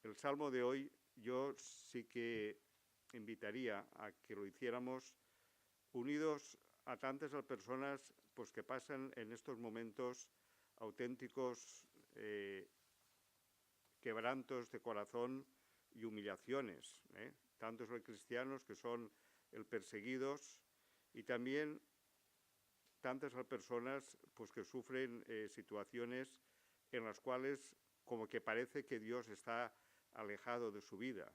el Salmo de hoy yo sí que invitaría a que lo hiciéramos unidos a tantas personas pues, que pasan en estos momentos auténticos quebrantos de corazón y humillaciones, tantos los cristianos que son el perseguidos y también tantas las personas pues, que sufren situaciones en las cuales como que parece que Dios está alejado de su vida.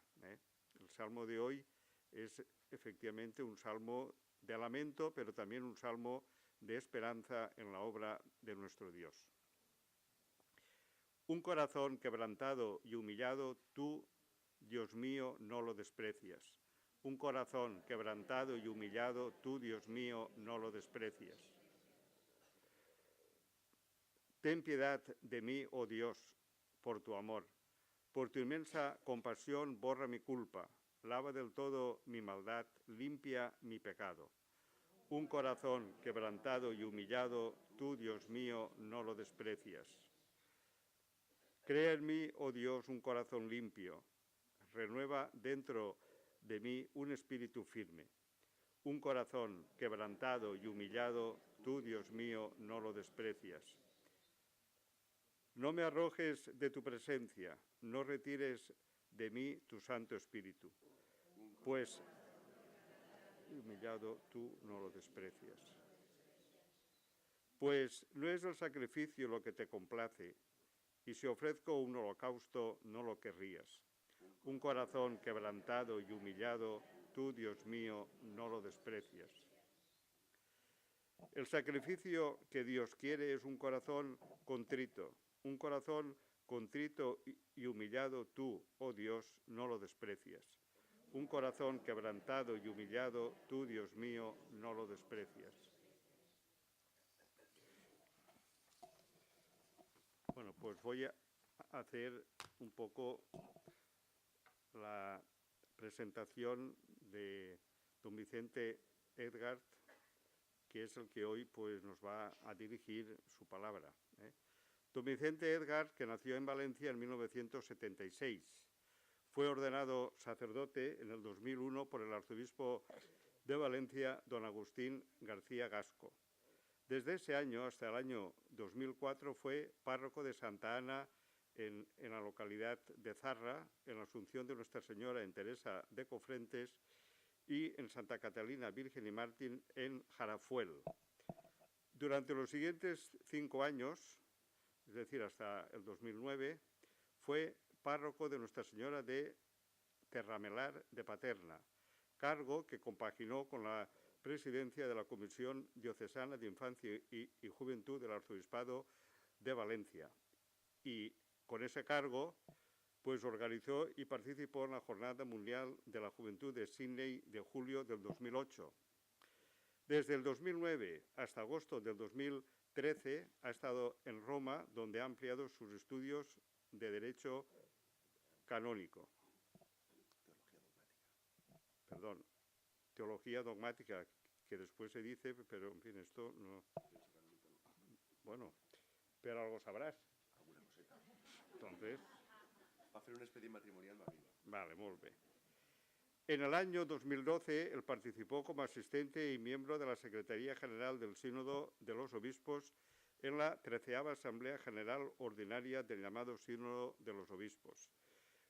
El Salmo de hoy es efectivamente un salmo de lamento, pero también un salmo de esperanza en la obra de nuestro Dios. Un corazón quebrantado y humillado, tú, Dios mío, no lo desprecias. Un corazón quebrantado y humillado, tú, Dios mío, no lo desprecias. Ten piedad de mí, oh Dios, por tu amor. Por tu inmensa compasión borra mi culpa, lava del todo mi maldad, limpia mi pecado. Un corazón quebrantado y humillado, tú, Dios mío, no lo desprecias. Crea en mí, oh Dios, un corazón limpio. Renueva dentro de mí un espíritu firme. Un corazón quebrantado y humillado, tú, Dios mío, no lo desprecias. No me arrojes de tu presencia, no retires de mí tu Santo Espíritu, pues humillado tú no lo desprecias. Pues no es el sacrificio lo que te complace, y si ofrezco un holocausto no lo querrías. Un corazón quebrantado y humillado, tú, Dios mío, no lo desprecias. El sacrificio que Dios quiere es un corazón contrito. Un corazón contrito y humillado, tú, oh Dios, no lo desprecias. Un corazón quebrantado y humillado, tú, Dios mío, no lo desprecias. Bueno, pues voy a hacer un poco la presentación de don Vicente Edgard, que es el que hoy pues, nos va a dirigir su palabra. Don Vicente Edgard, que nació en Valencia en 1976, fue ordenado sacerdote en el 2001 por el arzobispo de Valencia, don Agustín García Gasco. Desde ese año hasta el año 2004 fue párroco de Santa Ana en la localidad de Zarra, en la Asunción de Nuestra Señora en Teresa de Cofrentes y en Santa Catalina Virgen y Mártir en Jarafuel. Durante los siguientes 5 años, es decir, hasta el 2009, fue párroco de Nuestra Señora de Terramelar de Paterna, cargo que compaginó con la presidencia de la Comisión Diocesana de Infancia y Juventud del Arzobispado de Valencia. Y con ese cargo, pues organizó y participó en la Jornada Mundial de la Juventud de Sydney de julio del 2008. Desde el 2009 hasta agosto del 2013 ha estado en Roma, donde ha ampliado sus estudios de Derecho Canónico. Perdón, Teología Dogmática, que después se dice, pero en fin, esto no... Bueno, pero algo sabrás. Alguna coseta. Entonces... Va a fer un expedient matrimonial m'arriba. Vale, molt bé. En el año 2012, él participó como asistente y miembro de la Secretaría General del Sínodo de los Obispos en la 13ª Asamblea General Ordinaria del llamado Sínodo de los Obispos.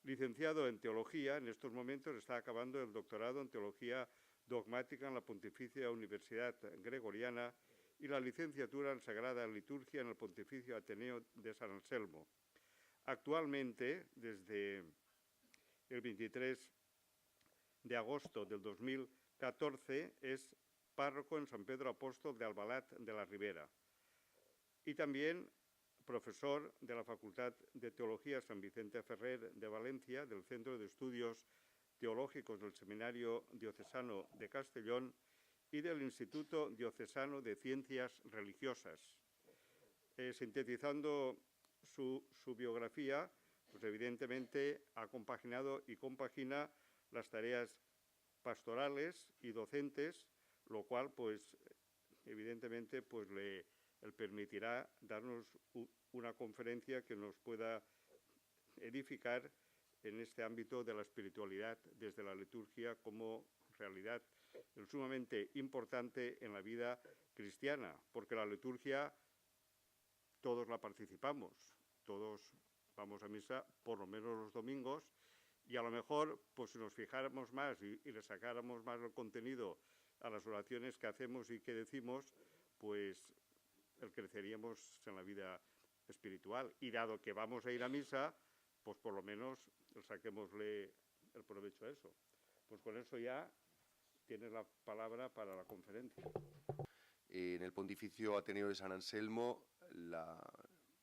Licenciado en Teología, en estos momentos está acabando el doctorado en Teología Dogmática en la Pontificia Universidad Gregoriana y la licenciatura en Sagrada Liturgia en el Pontificio Ateneo de San Anselmo. Actualmente, desde el 23 de agosto del 2014, es párroco en San Pedro Apóstol de Albalat de la Ribera y también profesor de la Facultad de Teología San Vicente Ferrer de Valencia, del Centro de Estudios Teológicos del Seminario Diocesano de Castellón y del Instituto Diocesano de Ciencias Religiosas. Sintetizando su biografía, pues evidentemente ha compaginado y compagina las tareas pastorales y docentes, lo cual, pues, evidentemente, pues le permitirá darnos una conferencia que nos pueda edificar en este ámbito de la espiritualidad desde la liturgia como realidad sumamente importante en la vida cristiana, porque la liturgia todos la participamos, todos vamos a misa por lo menos los domingos, y a lo mejor, pues si nos fijáramos más y le sacáramos más el contenido a las oraciones que hacemos y que decimos, pues creceríamos en la vida espiritual. Y dado que vamos a ir a misa, pues por lo menos saquémosle el provecho a eso. Pues con eso ya tienes la palabra para la conferencia. En el Pontificio Ateneo de San Anselmo, la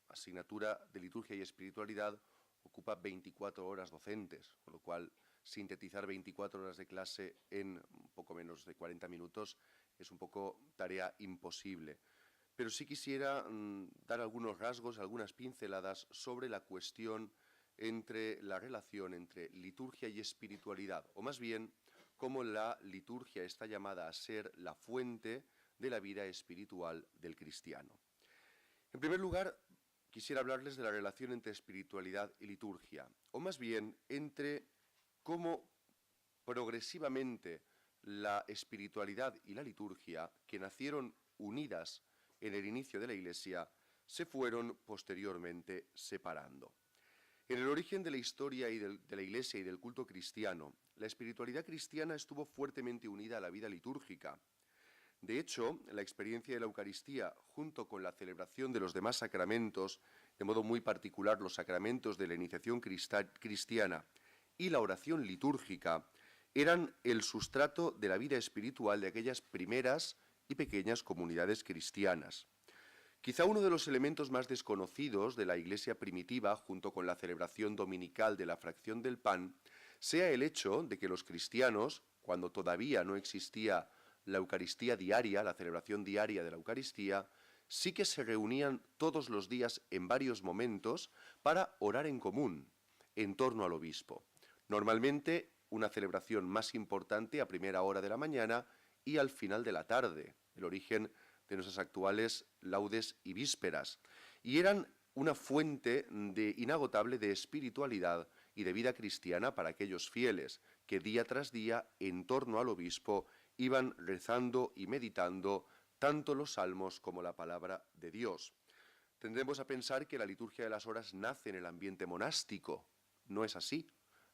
asignatura de liturgia y espiritualidad ocupa 24 horas docentes, con lo cual sintetizar 24 horas de clase en un poco menos de 40 minutos es un poco tarea imposible. Pero sí quisiera dar algunos rasgos, algunas pinceladas sobre la cuestión entre la relación entre liturgia y espiritualidad, o más bien, cómo la liturgia está llamada a ser la fuente de la vida espiritual del cristiano. En primer lugar, quisiera hablarles de la relación entre espiritualidad y liturgia, o más bien entre cómo progresivamente la espiritualidad y la liturgia, que nacieron unidas en el inicio de la Iglesia, se fueron posteriormente separando. En el origen de la historia y de la Iglesia y del culto cristiano, la espiritualidad cristiana estuvo fuertemente unida a la vida litúrgica. De hecho, la experiencia de la Eucaristía, junto con la celebración de los demás sacramentos, de modo muy particular los sacramentos de la iniciación cristiana y la oración litúrgica, eran el sustrato de la vida espiritual de aquellas primeras y pequeñas comunidades cristianas. Quizá uno de los elementos más desconocidos de la Iglesia primitiva, junto con la celebración dominical de la fracción del pan, sea el hecho de que los cristianos, cuando todavía no existía la Eucaristía diaria, la celebración diaria de la Eucaristía, sí que se reunían todos los días en varios momentos para orar en común, en torno al obispo. Normalmente una celebración más importante a primera hora de la mañana y al final de la tarde, el origen de nuestras actuales laudes y vísperas, y eran una fuente inagotable de espiritualidad y de vida cristiana para aquellos fieles que día tras día, en torno al obispo, iban rezando y meditando tanto los salmos como la palabra de Dios. Tendremos a pensar que la liturgia de las horas nace en el ambiente monástico. No es así.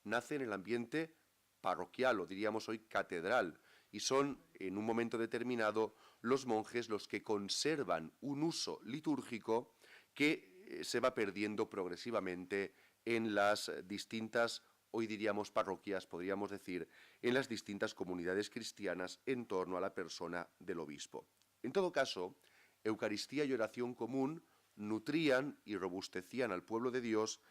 Nace en el ambiente parroquial, o diríamos hoy catedral, y son, en un momento determinado, los monjes los que conservan un uso litúrgico que se va perdiendo progresivamente en las distintas, hoy diríamos parroquias, podríamos decir, en las distintas comunidades cristianas en torno a la persona del obispo. En todo caso, Eucaristía y oración común nutrían y robustecían al pueblo de Dios,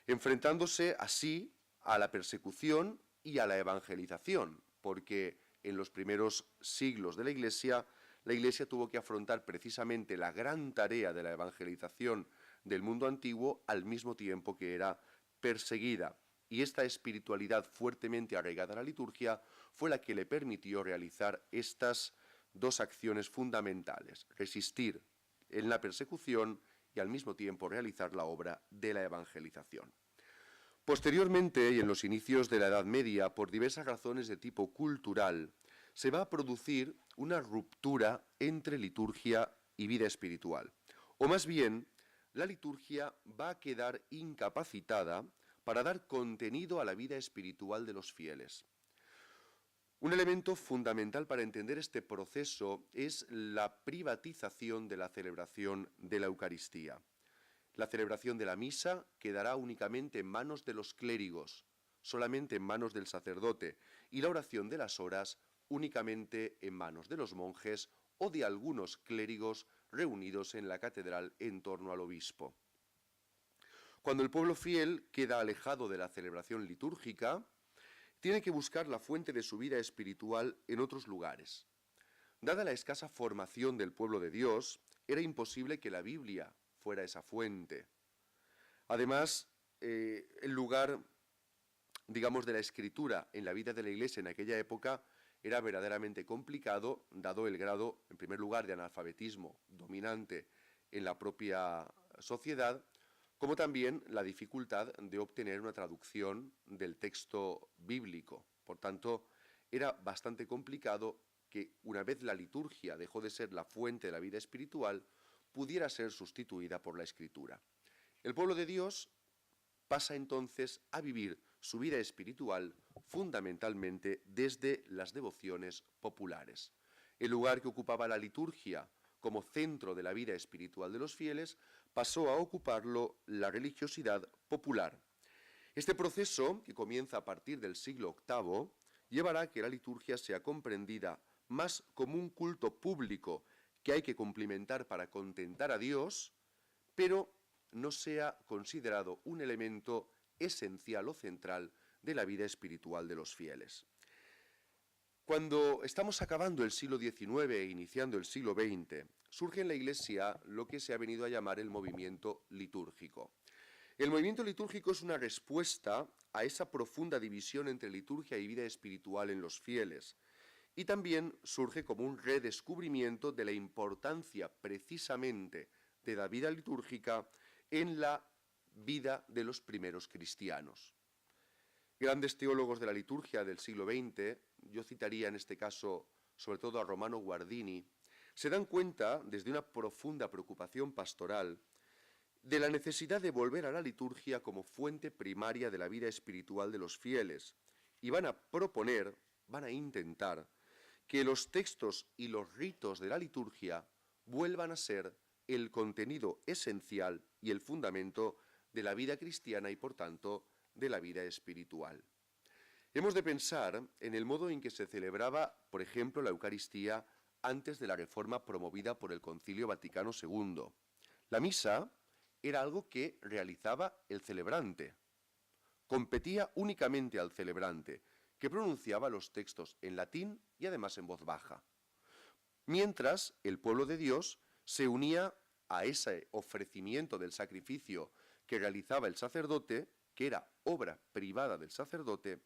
enfrentándose así a la persecución y a la evangelización, porque en los primeros siglos de la Iglesia tuvo que afrontar precisamente la gran tarea de la evangelización del mundo antiguo al mismo tiempo que era perseguida. Y esta espiritualidad fuertemente arraigada a la liturgia fue la que le permitió realizar estas dos acciones fundamentales: resistir en la persecución y al mismo tiempo realizar la obra de la evangelización. Posteriormente, y en los inicios de la Edad Media, por diversas razones de tipo cultural, se va a producir una ruptura entre liturgia y vida espiritual. O más bien, la liturgia va a quedar incapacitada para dar contenido a la vida espiritual de los fieles. Un elemento fundamental para entender este proceso es la privatización de la celebración de la Eucaristía. La celebración de la misa quedará únicamente en manos de los clérigos, solamente en manos del sacerdote, y la oración de las horas únicamente en manos de los monjes o de algunos clérigos reunidos en la catedral en torno al obispo. Cuando el pueblo fiel queda alejado de la celebración litúrgica, tiene que buscar la fuente de su vida espiritual en otros lugares. Dada la escasa formación del pueblo de Dios, era imposible que la Biblia fuera esa fuente. Además, el lugar, digamos, de la escritura en la vida de la Iglesia en aquella época era verdaderamente complicado, dado el grado, en primer lugar, de analfabetismo dominante en la propia sociedad, como también la dificultad de obtener una traducción del texto bíblico. Por tanto, era bastante complicado que una vez la liturgia dejó de ser la fuente de la vida espiritual, pudiera ser sustituida por la Escritura. El pueblo de Dios pasa entonces a vivir su vida espiritual fundamentalmente desde las devociones populares. El lugar que ocupaba la liturgia como centro de la vida espiritual de los fieles pasó a ocuparlo la religiosidad popular. Este proceso, que comienza a partir del siglo VIII, llevará a que la liturgia sea comprendida más como un culto público que hay que cumplimentar para contentar a Dios, pero no sea considerado un elemento esencial o central de la vida espiritual de los fieles. Cuando estamos acabando el siglo XIX e iniciando el siglo XX, surge en la Iglesia lo que se ha venido a llamar el movimiento litúrgico. El movimiento litúrgico es una respuesta a esa profunda división entre liturgia y vida espiritual en los fieles, y también surge como un redescubrimiento de la importancia precisamente de la vida litúrgica en la vida de los primeros cristianos. Grandes teólogos de la liturgia del siglo XX, yo citaría en este caso sobre todo a Romano Guardini, se dan cuenta, desde una profunda preocupación pastoral, de la necesidad de volver a la liturgia como fuente primaria de la vida espiritual de los fieles, y van a proponer, van a intentar, que los textos y los ritos de la liturgia vuelvan a ser el contenido esencial y el fundamento de la vida cristiana y, por tanto, de la vida espiritual. Hemos de pensar en el modo en que se celebraba, por ejemplo, la Eucaristía antes de la reforma promovida por el Concilio Vaticano II. La misa era algo que realizaba el celebrante. Competía únicamente al celebrante, que pronunciaba los textos en latín y además en voz baja. Mientras el pueblo de Dios se unía a ese ofrecimiento del sacrificio que realizaba el sacerdote, que era obra privada del sacerdote,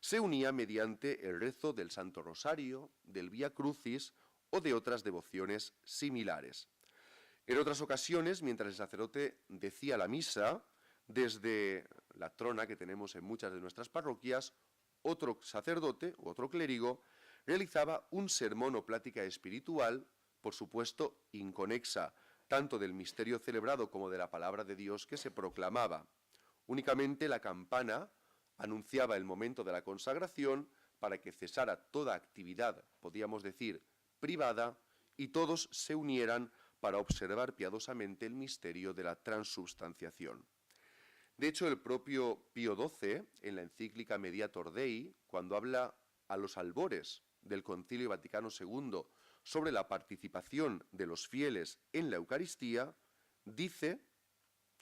se unía mediante el rezo del Santo Rosario, del Vía Crucis o de otras devociones similares. En otras ocasiones, mientras el sacerdote decía la misa, desde la trona que tenemos en muchas de nuestras parroquias, otro sacerdote u otro clérigo realizaba un sermón o plática espiritual, por supuesto inconexa tanto del misterio celebrado como de la palabra de Dios que se proclamaba. Únicamente la campana anunciaba el momento de la consagración para que cesara toda actividad, podríamos decir, privada, y todos se unieran para observar piadosamente el misterio de la transubstanciación. De hecho, el propio Pío XII, en la encíclica Mediator Dei, cuando habla a los albores del Concilio Vaticano II sobre la participación de los fieles en la Eucaristía, dice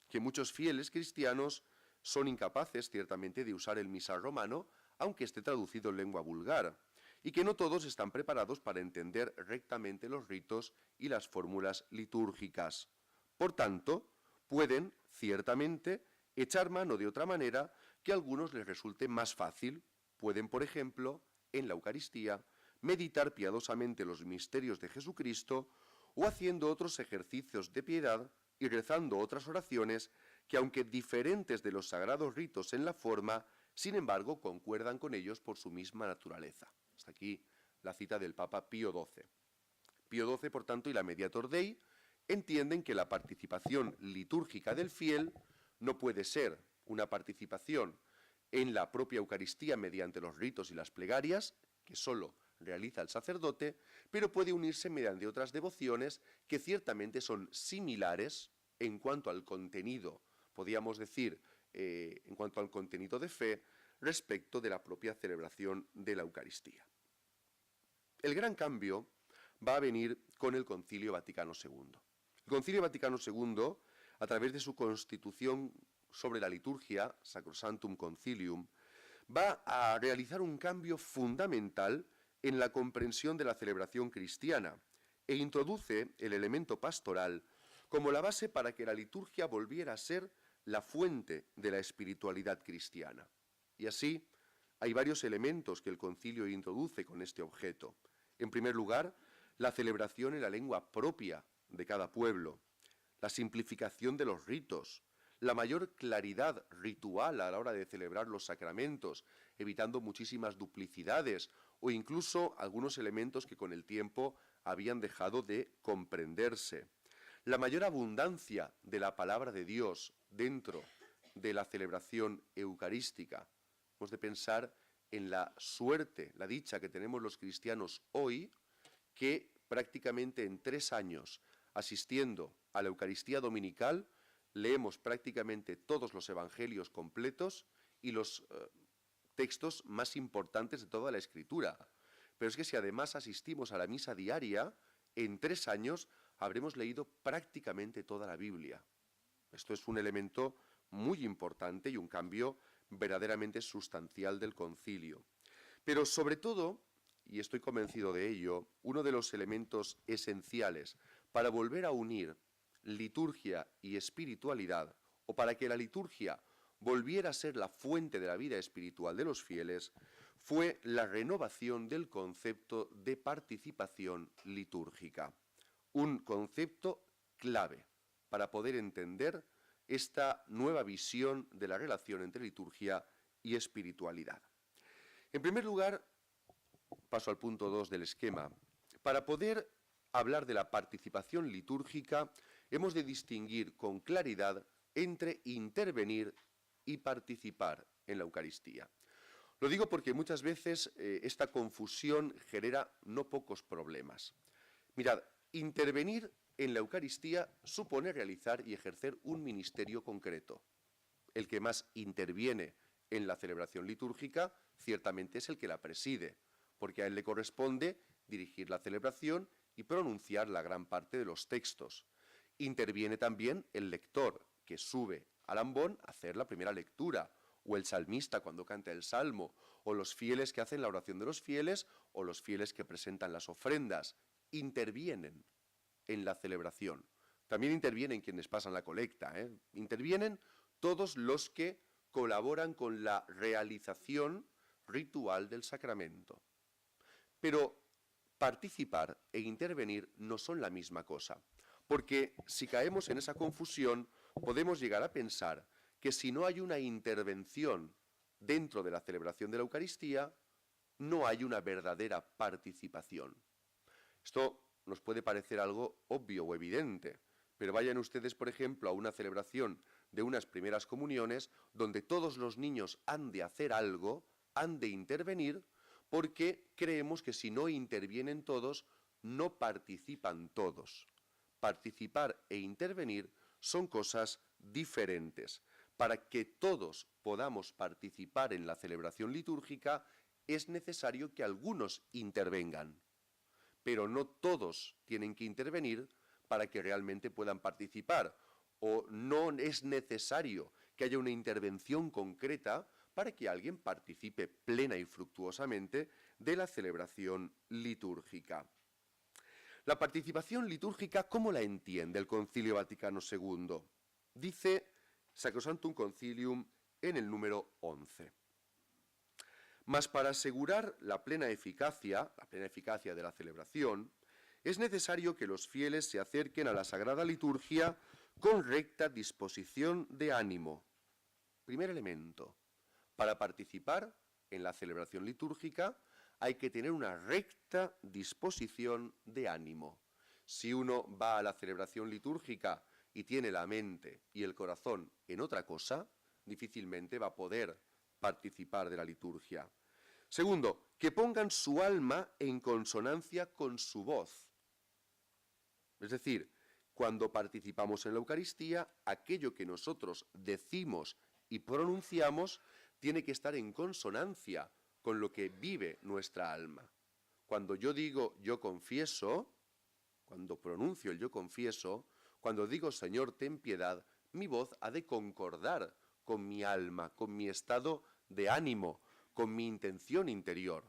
que muchos fieles cristianos son incapaces, ciertamente, de usar el misal romano, aunque esté traducido en lengua vulgar, y que no todos están preparados para entender rectamente los ritos y las fórmulas litúrgicas. Por tanto, pueden, ciertamente, echar mano de otra manera que a algunos les resulte más fácil. Pueden, por ejemplo, en la Eucaristía, meditar piadosamente los misterios de Jesucristo o haciendo otros ejercicios de piedad y rezando otras oraciones que, aunque diferentes de los sagrados ritos en la forma, sin embargo, concuerdan con ellos por su misma naturaleza. Hasta aquí la cita del Papa Pío XII. Pío XII, por tanto, y la Mediator Dei entienden que la participación litúrgica del fiel no puede ser una participación en la propia Eucaristía mediante los ritos y las plegarias, que solo realiza el sacerdote, pero puede unirse mediante otras devociones que ciertamente son similares en cuanto al contenido, podríamos decir, en cuanto al contenido de fe, respecto de la propia celebración de la Eucaristía. El gran cambio va a venir con el Concilio Vaticano II. El Concilio Vaticano II, a través de su constitución sobre la liturgia, Sacrosanctum Concilium, va a realizar un cambio fundamental en la comprensión de la celebración cristiana e introduce el elemento pastoral como la base para que la liturgia volviera a ser la fuente de la espiritualidad cristiana. Y así, hay varios elementos que el concilio introduce con este objeto. En primer lugar, la celebración en la lengua propia de cada pueblo, la simplificación de los ritos, la mayor claridad ritual a la hora de celebrar los sacramentos, evitando muchísimas duplicidades o incluso algunos elementos que con el tiempo habían dejado de comprenderse. La mayor abundancia de la palabra de Dios dentro de la celebración eucarística. Hemos de pensar en la suerte, la dicha que tenemos los cristianos hoy, que prácticamente en 3 años, asistiendo a la Eucaristía dominical, leemos prácticamente todos los evangelios completos y los textos más importantes de toda la Escritura. Pero es que si además asistimos a la misa diaria, en 3 años habremos leído prácticamente toda la Biblia. Esto es un elemento muy importante y un cambio verdaderamente sustancial del concilio. Pero sobre todo, y estoy convencido de ello, uno de los elementos esenciales para volver a unir liturgia y espiritualidad, o para que la liturgia volviera a ser la fuente de la vida espiritual de los fieles, fue la renovación del concepto de participación litúrgica. Un concepto clave para poder entender esta nueva visión de la relación entre liturgia y espiritualidad. En primer lugar, paso al punto 2 del esquema. Para poder hablar de la participación litúrgica, hemos de distinguir con claridad entre intervenir y participar en la Eucaristía. Lo digo porque muchas veces esta confusión genera no pocos problemas. Mirad, intervenir en la Eucaristía supone realizar y ejercer un ministerio concreto. El que más interviene en la celebración litúrgica ciertamente es el que la preside, porque a él le corresponde dirigir la celebración y pronunciar la gran parte de los textos. Interviene también el lector, que sube al ambón a hacer la primera lectura, o el salmista cuando canta el salmo, o los fieles que hacen la oración de los fieles, o los fieles que presentan las ofrendas. Intervienen en la celebración. También intervienen quienes pasan la colecta, Intervienen todos los que colaboran con la realización ritual del sacramento. Pero participar e intervenir no son la misma cosa, porque si caemos en esa confusión, podemos llegar a pensar que si no hay una intervención dentro de la celebración de la Eucaristía, no hay una verdadera participación. Esto nos puede parecer algo obvio o evidente, pero vayan ustedes, por ejemplo, a una celebración de unas primeras comuniones donde todos los niños han de hacer algo, han de intervenir, porque creemos que si no intervienen todos, no participan todos. Participar e intervenir son cosas diferentes. Para que todos podamos participar en la celebración litúrgica, es necesario que algunos intervengan. Pero no todos tienen que intervenir para que realmente puedan participar, o no es necesario que haya una intervención concreta para que alguien participe plena y fructuosamente de la celebración litúrgica. La participación litúrgica, ¿cómo la entiende el Concilio Vaticano II? Dice Sacrosanctum Concilium en el número 11. Mas para asegurar la plena eficacia de la celebración, es necesario que los fieles se acerquen a la Sagrada Liturgia con recta disposición de ánimo. Primer elemento. Para participar en la celebración litúrgica hay que tener una recta disposición de ánimo. Si uno va a la celebración litúrgica y tiene la mente y el corazón en otra cosa, difícilmente va a poder participar de la liturgia. Segundo, que pongan su alma en consonancia con su voz. Es decir, cuando participamos en la Eucaristía, aquello que nosotros decimos y pronunciamos tiene que estar en consonancia con lo que vive nuestra alma. Cuando yo digo yo confieso, cuando pronuncio el yo confieso, cuando digo Señor ten piedad, mi voz ha de concordar con mi alma, con mi estado de ánimo, con mi intención interior.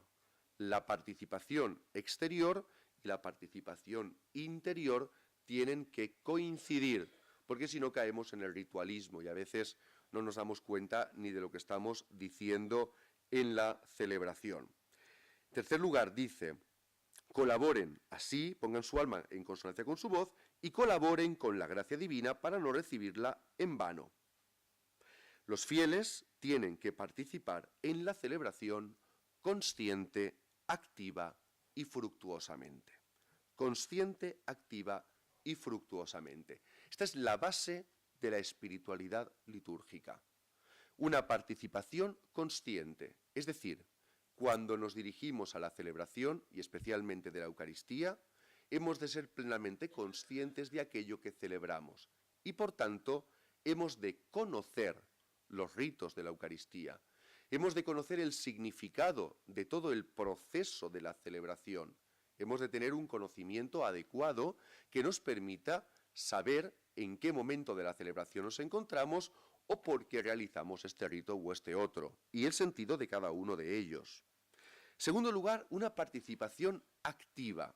La participación exterior y la participación interior tienen que coincidir, porque si no caemos en el ritualismo y a veces no nos damos cuenta ni de lo que estamos diciendo en la celebración. En tercer lugar, dice, colaboren así, pongan su alma en consonancia con su voz y colaboren con la gracia divina para no recibirla en vano. Los fieles tienen que participar en la celebración consciente, activa y fructuosamente. Consciente, activa y fructuosamente. Esta es la base de la espiritualidad litúrgica. Una participación consciente, es decir, cuando nos dirigimos a la celebración, y especialmente de la Eucaristía, hemos de ser plenamente conscientes de aquello que celebramos y, por tanto, hemos de conocer los ritos de la Eucaristía. Hemos de conocer el significado de todo el proceso de la celebración. Hemos de tener un conocimiento adecuado que nos permita saber en qué momento de la celebración nos encontramos o por qué realizamos este rito o este otro, y el sentido de cada uno de ellos. En segundo lugar, una participación activa,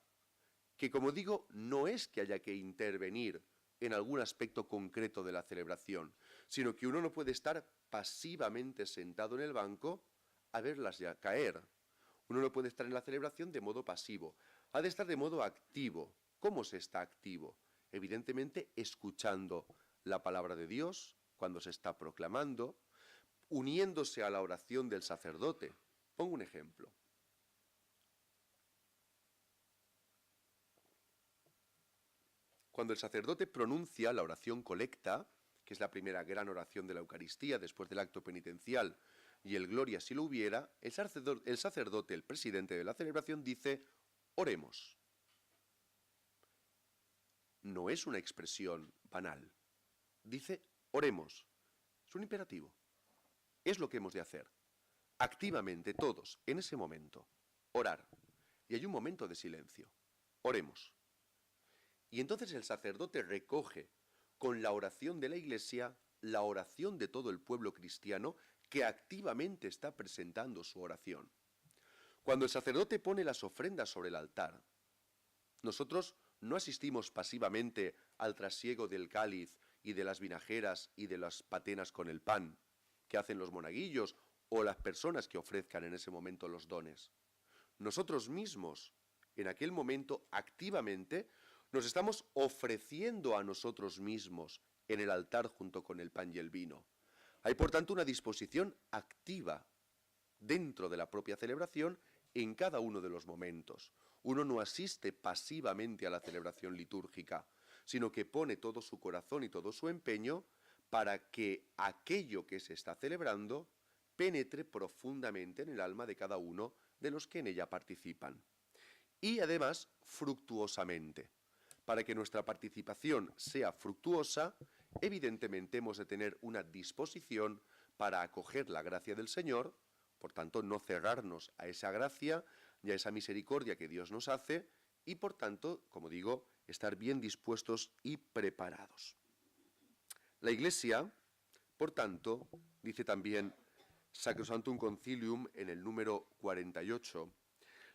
que, como digo, no es que haya que intervenir en algún aspecto concreto de la celebración, sino que uno no puede estar pasivamente sentado en el banco a verlas ya caer. Uno no puede estar en la celebración de modo pasivo, ha de estar de modo activo. ¿Cómo se está activo? Evidentemente, escuchando la palabra de Dios cuando se está proclamando, uniéndose a la oración del sacerdote. Pongo un ejemplo. Cuando el sacerdote pronuncia la oración colecta, que es la primera gran oración de la Eucaristía después del acto penitencial, y el Gloria si lo hubiera, el sacerdote, el presidente de la celebración, dice: oremos. No es una expresión banal. Dice: oremos. Es un imperativo. Es lo que hemos de hacer. Activamente todos, en ese momento, orar. Y hay un momento de silencio. Oremos. Y entonces el sacerdote recoge con la oración de la Iglesia la oración de todo el pueblo cristiano que activamente está presentando su oración. Cuando el sacerdote pone las ofrendas sobre el altar, nosotros no asistimos pasivamente al trasiego del cáliz y de las vinajeras y de las patenas con el pan que hacen los monaguillos o las personas que ofrezcan en ese momento los dones. Nosotros mismos, en aquel momento, activamente, nos estamos ofreciendo a nosotros mismos en el altar junto con el pan y el vino. Hay, por tanto, una disposición activa dentro de la propia celebración en cada uno de los momentos. Uno no asiste pasivamente a la celebración litúrgica, sino que pone todo su corazón y todo su empeño para que aquello que se está celebrando penetre profundamente en el alma de cada uno de los que en ella participan. Y además, fructuosamente. Para que nuestra participación sea fructuosa, evidentemente hemos de tener una disposición para acoger la gracia del Señor, por tanto no cerrarnos a esa gracia y a esa misericordia que Dios nos hace, y por tanto, como digo, estar bien dispuestos y preparados. La Iglesia, por tanto, dice también Sacrosanctum Concilium en el número 48,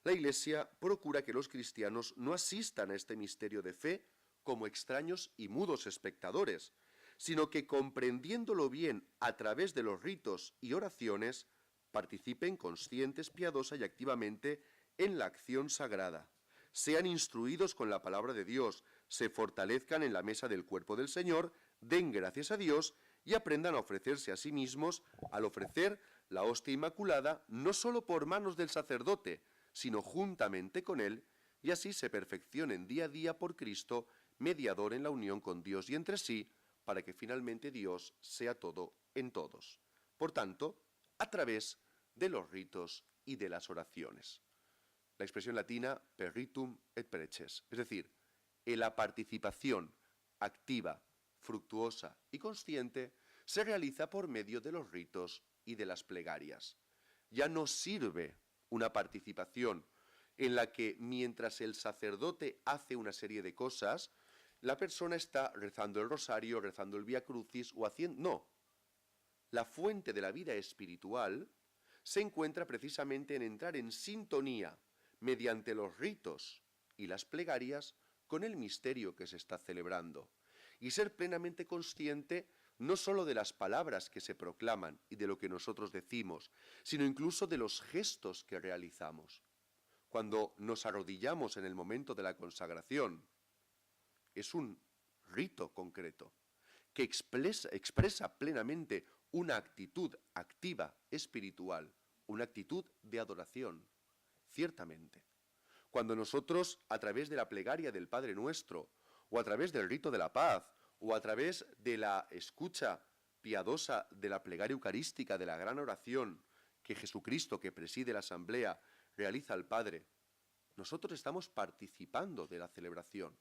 la Iglesia procura que los cristianos no asistan a este misterio de fe como extraños y mudos espectadores, sino que, comprendiéndolo bien a través de los ritos y oraciones, participen conscientes, piadosa y activamente en la acción sagrada, sean instruidos con la palabra de Dios, se fortalezcan en la mesa del cuerpo del Señor, den gracias a Dios y aprendan a ofrecerse a sí mismos al ofrecer la hostia inmaculada no solo por manos del sacerdote, sino juntamente con él, y así se perfeccionen día a día por Cristo, mediador en la unión con Dios y entre sí, para que finalmente Dios sea todo en todos. Por tanto, a través de los ritos y de las oraciones. La expresión latina per ritum et preces, es decir, en la participación activa, fructuosa y consciente se realiza por medio de los ritos y de las plegarias. Ya no sirve una participación en la que mientras el sacerdote hace una serie de cosas, la persona está rezando el rosario, rezando el Vía Crucis o haciendo... No. La fuente de la vida espiritual se encuentra precisamente en entrar en sintonía mediante los ritos y las plegarias con el misterio que se está celebrando y ser plenamente consciente no solo de las palabras que se proclaman y de lo que nosotros decimos, sino incluso de los gestos que realizamos. Cuando nos arrodillamos en el momento de la consagración, es un rito concreto que expresa plenamente una actitud activa espiritual, una actitud de adoración, ciertamente. Cuando nosotros, a través de la plegaria del Padre Nuestro, o a través del rito de la paz, o a través de la escucha piadosa de la plegaria eucarística, de la gran oración que Jesucristo, que preside la asamblea, realiza al Padre, nosotros estamos participando de la celebración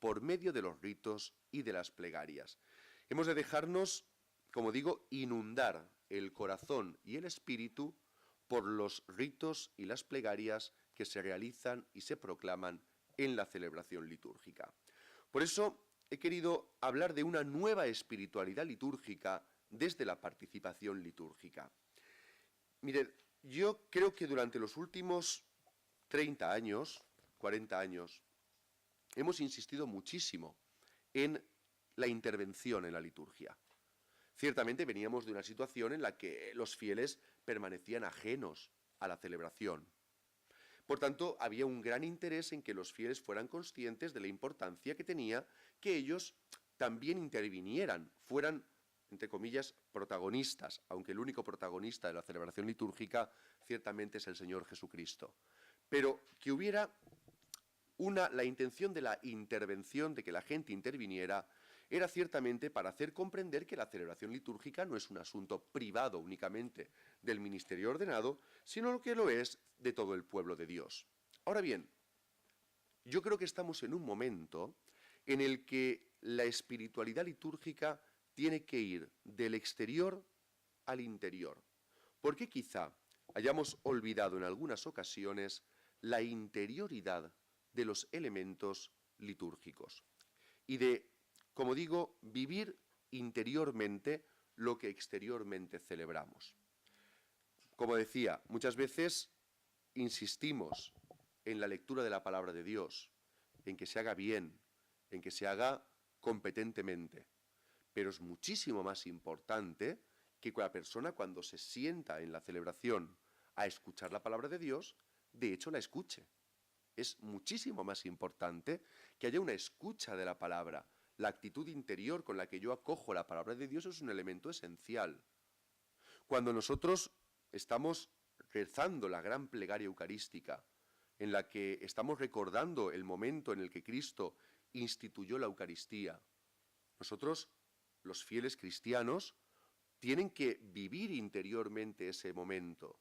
por medio de los ritos y de las plegarias. Hemos de dejarnos, como digo, inundar el corazón y el espíritu por los ritos y las plegarias que se realizan y se proclaman en la celebración litúrgica. Por eso he querido hablar de una nueva espiritualidad litúrgica desde la participación litúrgica. Mirad, yo creo que durante los últimos 30 años, 40 años, hemos insistido muchísimo en la intervención en la liturgia. Ciertamente veníamos de una situación en la que los fieles permanecían ajenos a la celebración. Por tanto, había un gran interés en que los fieles fueran conscientes de la importancia que tenía que ellos también intervinieran, fueran, entre comillas, protagonistas, aunque el único protagonista de la celebración litúrgica ciertamente es el Señor Jesucristo. Pero que hubiera la intención de la intervención, de que la gente interviniera, era ciertamente para hacer comprender que la celebración litúrgica no es un asunto privado únicamente del ministerio ordenado, sino que lo es de todo el pueblo de Dios. Ahora bien, yo creo que estamos en un momento en el que la espiritualidad litúrgica tiene que ir del exterior al interior, porque quizá hayamos olvidado en algunas ocasiones la interioridad de los elementos litúrgicos y de, como digo, vivir interiormente lo que exteriormente celebramos. Como decía, muchas veces insistimos en la lectura de la palabra de Dios, en que se haga bien, en que se haga competentemente, pero es muchísimo más importante que la persona, cuando se sienta en la celebración a escuchar la palabra de Dios, de hecho la escuche. Es muchísimo más importante que haya una escucha de la palabra. La actitud interior con la que yo acojo la palabra de Dios es un elemento esencial. Cuando nosotros estamos rezando la gran plegaria eucarística, en la que estamos recordando el momento en el que Cristo instituyó la Eucaristía, nosotros, los fieles cristianos, tienen que vivir interiormente ese momento,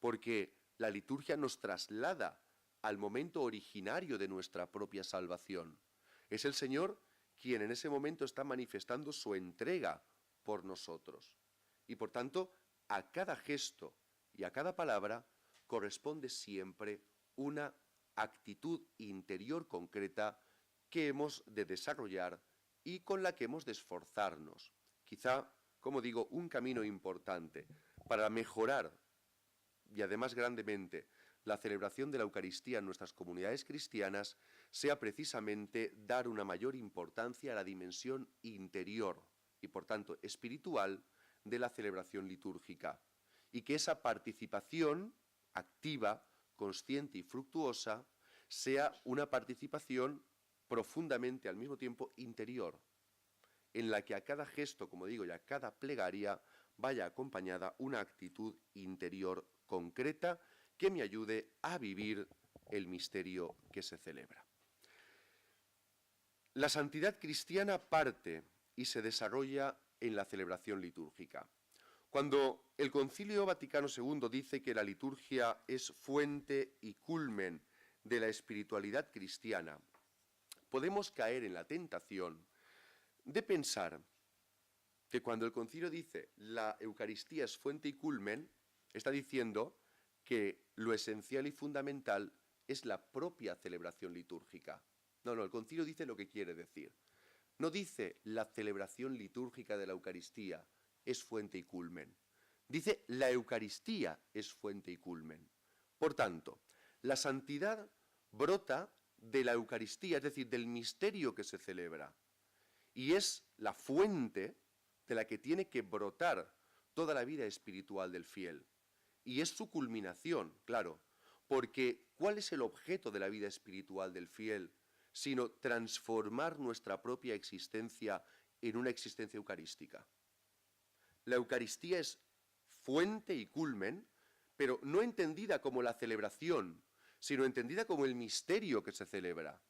porque la liturgia nos traslada al momento originario de nuestra propia salvación. Es el Señor quien en ese momento está manifestando su entrega por nosotros. Y por tanto, a cada gesto y a cada palabra corresponde siempre una actitud interior concreta que hemos de desarrollar y con la que hemos de esforzarnos. Quizá, como digo, un camino importante para mejorar y además grandemente la celebración de la Eucaristía en nuestras comunidades cristianas sea precisamente dar una mayor importancia a la dimensión interior y por tanto espiritual de la celebración litúrgica, y que esa participación activa, consciente y fructuosa sea una participación profundamente al mismo tiempo interior, en la que a cada gesto, como digo, y a cada plegaria vaya acompañada una actitud interior concreta que me ayude a vivir el misterio que se celebra. La santidad cristiana parte y se desarrolla en la celebración litúrgica. Cuando el Concilio Vaticano II dice que la liturgia es fuente y culmen de la espiritualidad cristiana, podemos caer en la tentación de pensar que cuando el Concilio dice la Eucaristía es fuente y culmen, está diciendo que lo esencial y fundamental es la propia celebración litúrgica. No, el Concilio dice lo que quiere decir. No dice la celebración litúrgica de la Eucaristía es fuente y culmen. Dice la Eucaristía es fuente y culmen. Por tanto, la santidad brota de la Eucaristía, es decir, del misterio que se celebra. Y es la fuente de la que tiene que brotar toda la vida espiritual del fiel. Y es su culminación, claro, porque ¿cuál es el objeto de la vida espiritual del fiel? Sino transformar nuestra propia existencia en una existencia eucarística. la Eucaristía es fuente y culmen, pero no entendida como la celebración, sino entendida como el misterio que se celebra.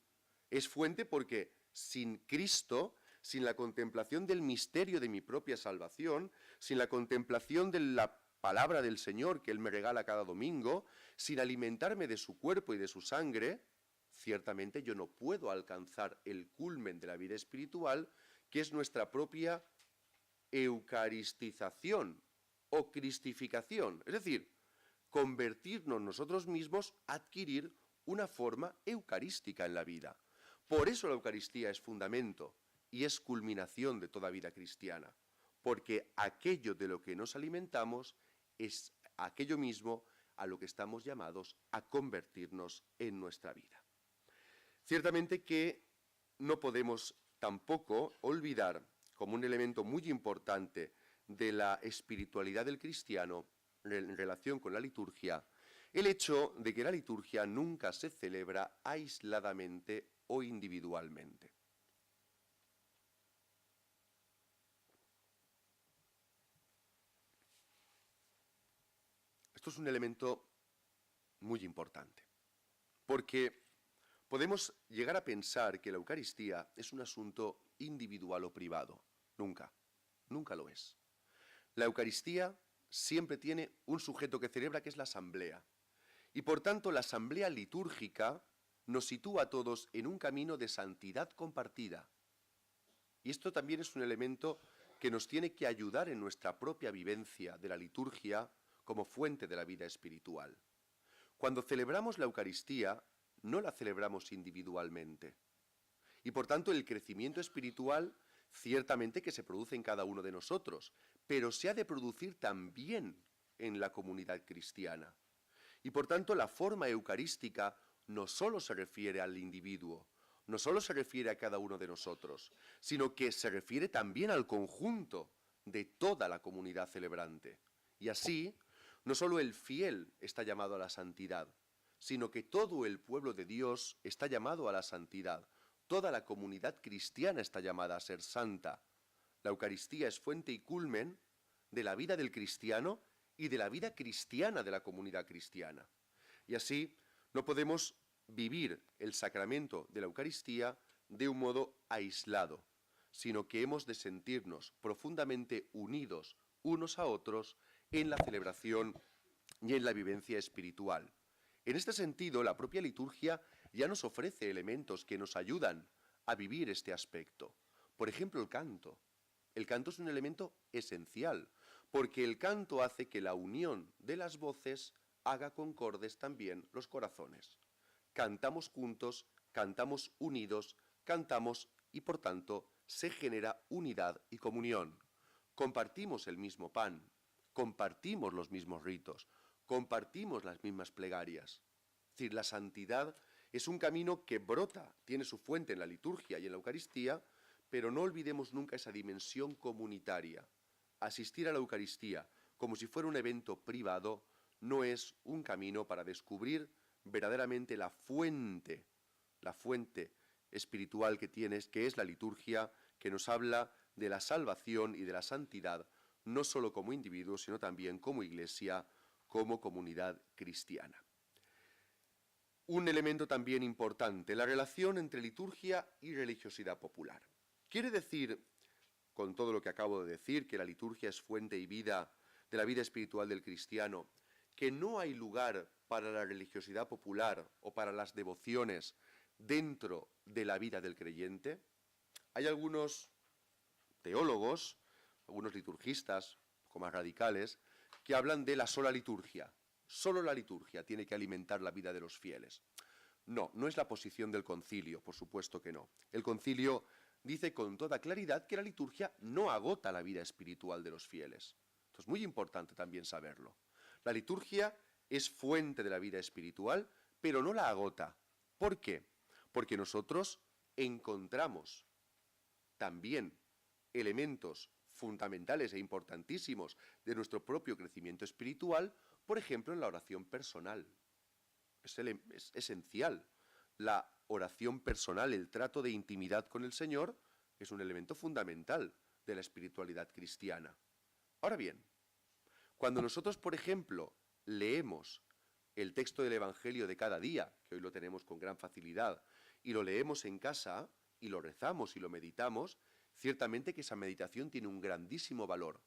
Es fuente porque sin Cristo, sin la contemplación del misterio de mi propia salvación, sin la contemplación de la palabra del Señor que Él me regala cada domingo, sin alimentarme de su cuerpo y de su sangre, ciertamente yo no puedo alcanzar el culmen de la vida espiritual, que es nuestra propia eucaristización o cristificación, es decir, convertirnos nosotros mismos, adquirir una forma eucarística en la vida. Por eso la Eucaristía es fundamento y es culminación de toda vida cristiana, porque aquello de lo que nos alimentamos es aquello mismo a lo que estamos llamados a convertirnos en nuestra vida. Ciertamente que no podemos tampoco olvidar, como un elemento muy importante de la espiritualidad del cristiano en relación con la liturgia, el hecho de que la liturgia nunca se celebra aisladamente o individualmente. Esto es un elemento muy importante, porque podemos llegar a pensar que la Eucaristía es un asunto individual o privado. Nunca, nunca lo es. La Eucaristía siempre tiene un sujeto que celebra, que es la asamblea. Y por tanto, la asamblea litúrgica nos sitúa a todos en un camino de santidad compartida. Y esto también es un elemento que nos tiene que ayudar en nuestra propia vivencia de la liturgia como fuente de la vida espiritual. Cuando celebramos la Eucaristía, no la celebramos individualmente. Y por tanto, el crecimiento espiritual ciertamente que se produce en cada uno de nosotros, pero se ha de producir también en la comunidad cristiana. Y por tanto, la forma eucarística no solo se refiere al individuo, no solo se refiere a cada uno de nosotros, sino que se refiere también al conjunto de toda la comunidad celebrante. Y así, no solo el fiel está llamado a la santidad, sino que todo el pueblo de Dios está llamado a la santidad. Toda la comunidad cristiana está llamada a ser santa. La Eucaristía es fuente y culmen de la vida del cristiano y de la vida cristiana de la comunidad cristiana. Y así no podemos vivir el sacramento de la Eucaristía de un modo aislado, sino que hemos de sentirnos profundamente unidos unos a otros en la celebración y en la vivencia espiritual. En este sentido, la propia liturgia ya nos ofrece elementos que nos ayudan a vivir este aspecto. Por ejemplo, el canto. El canto es un elemento esencial, porque el canto hace que la unión de las voces haga concordes también los corazones. Cantamos juntos, cantamos unidos, cantamos y por tanto se genera unidad y comunión. Compartimos el mismo pan, compartimos los mismos ritos, compartimos las mismas plegarias. Es decir, la santidad es un camino que brota, tiene su fuente en la liturgia y en la Eucaristía, pero no olvidemos nunca esa dimensión comunitaria. Asistir a la Eucaristía como si fuera un evento privado no es un camino para descubrir verdaderamente la fuente espiritual que tienes, que es la liturgia, que nos habla de la salvación y de la santidad, no solo como individuos, sino también como iglesia, como comunidad cristiana. Un elemento también importante, la relación entre liturgia y religiosidad popular. Quiere decir, con todo lo que acabo de decir, que la liturgia es fuente y vida de la vida espiritual del cristiano, que no hay lugar para la religiosidad popular o para las devociones dentro de la vida del creyente. Hay algunos teólogos, algunos liturgistas, un poco más radicales, que hablan de la sola liturgia. Solo la liturgia tiene que alimentar la vida de los fieles. No, no es la posición del concilio, por supuesto que no. El concilio dice con toda claridad que la liturgia no agota la vida espiritual de los fieles. Esto es muy importante también saberlo. La liturgia es fuente de la vida espiritual, pero no la agota. ¿Por qué? Porque nosotros encontramos también elementos fundamentales e importantísimos de nuestro propio crecimiento espiritual, por ejemplo, en la oración personal. Es esencial. La oración personal, el trato de intimidad con el Señor, es un elemento fundamental de la espiritualidad cristiana. Ahora bien, cuando nosotros, por ejemplo, leemos el texto del Evangelio de cada día, que hoy lo tenemos con gran facilidad, y lo leemos en casa, y lo rezamos y lo meditamos, ciertamente que esa meditación tiene un grandísimo valor.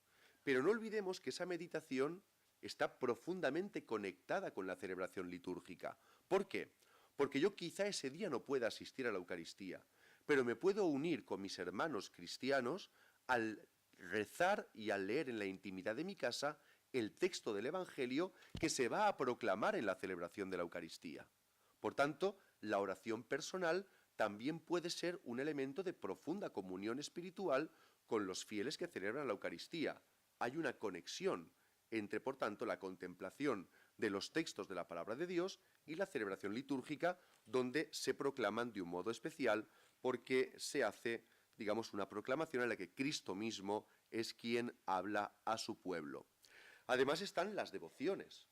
Pero no olvidemos que esa meditación está profundamente conectada con la celebración litúrgica. ¿Por qué? Porque yo quizá ese día no pueda asistir a la Eucaristía, pero me puedo unir con mis hermanos cristianos al rezar y al leer en la intimidad de mi casa el texto del Evangelio que se va a proclamar en la celebración de la Eucaristía. Por tanto, la oración personal también puede ser un elemento de profunda comunión espiritual con los fieles que celebran la Eucaristía. Hay una conexión entre, por tanto, la contemplación de los textos de la palabra de Dios y la celebración litúrgica, donde se proclaman de un modo especial porque se hace, digamos, una proclamación en la que Cristo mismo es quien habla a su pueblo. Además están las devociones,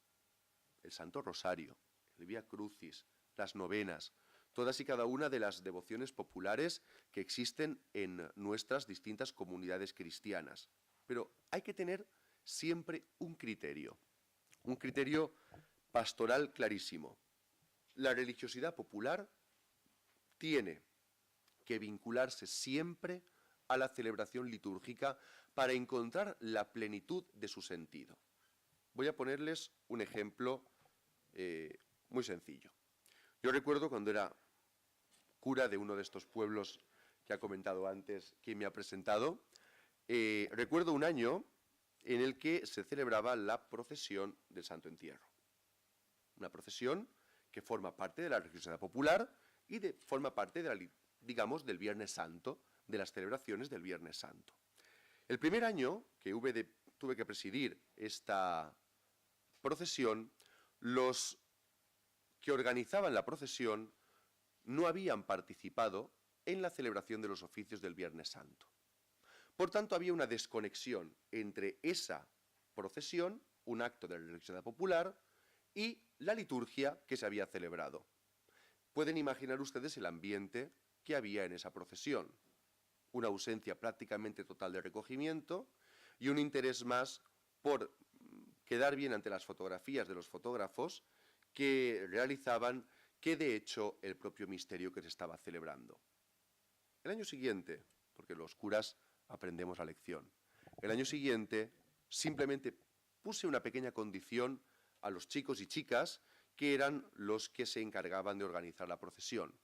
el Santo Rosario, el Vía Crucis, las novenas, todas y cada una de las devociones populares que existen en nuestras distintas comunidades cristianas. Pero hay que tener siempre un criterio pastoral clarísimo. La religiosidad popular tiene que vincularse siempre a la celebración litúrgica para encontrar la plenitud de su sentido. Voy a ponerles un ejemplo muy sencillo. Yo recuerdo cuando era cura de uno de estos pueblos que ha comentado antes quien me ha presentado, recuerdo un año en el que se celebraba la procesión del Santo Entierro. Una procesión que forma parte de la religiosidad popular y forma parte de digamos, del Viernes Santo, de las celebraciones del Viernes Santo. El primer año que tuve que presidir esta procesión, los que organizaban la procesión no habían participado en la celebración de los oficios del Viernes Santo. Por tanto, había una desconexión entre esa procesión, un acto de la religiosidad popular, y la liturgia que se había celebrado. Pueden imaginar ustedes el ambiente que había en esa procesión. Una ausencia prácticamente total de recogimiento y un interés más por quedar bien ante las fotografías de los fotógrafos que realizaban que de hecho el propio misterio que se estaba celebrando. El año siguiente, porque los curas aprendemos la lección, el año siguiente simplemente puse una pequeña condición a los chicos y chicas que eran los que se encargaban de organizar la procesión.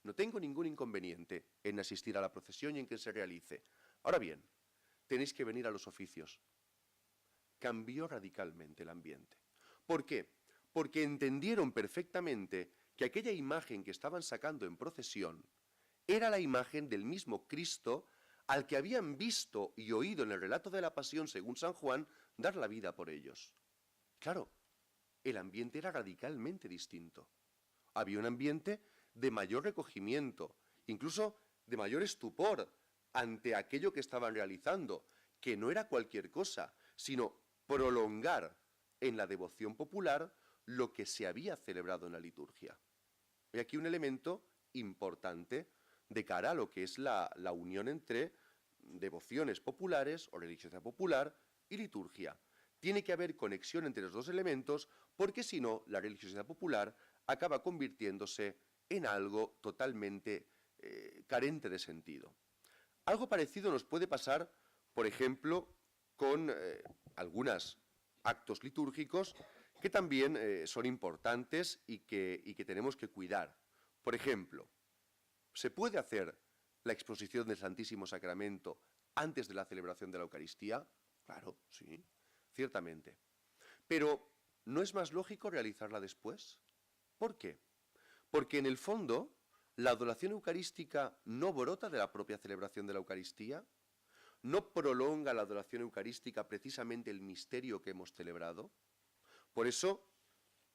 No tengo ningún inconveniente en asistir a la procesión y en que se realice. Ahora bien, tenéis que venir a los oficios. Cambió radicalmente el ambiente. ¿Por qué? Porque entendieron perfectamente que aquella imagen que estaban sacando en procesión era la imagen del mismo Cristo al que habían visto y oído en el relato de la Pasión, según San Juan, dar la vida por ellos. Claro, el ambiente era radicalmente distinto. Había un ambiente de mayor recogimiento, incluso de mayor estupor ante aquello que estaban realizando, que no era cualquier cosa, sino prolongar en la devoción popular lo que se había celebrado en la liturgia. Hay aquí un elemento importante de cara a lo que es la unión entre devociones populares o religiosidad popular y liturgia. Tiene que haber conexión entre los dos elementos porque si no, la religiosidad popular acaba convirtiéndose en algo totalmente carente de sentido. Algo parecido nos puede pasar, por ejemplo, con algunos actos litúrgicos que también son importantes y que tenemos que cuidar. Por ejemplo, ¿se puede hacer la exposición del Santísimo Sacramento antes de la celebración de la Eucaristía? Claro, sí, ciertamente. Pero, ¿no es más lógico realizarla después? ¿Por qué? Porque en el fondo, la adoración eucarística no brota de la propia celebración de la Eucaristía, no prolonga la adoración eucarística precisamente el misterio que hemos celebrado. Por eso,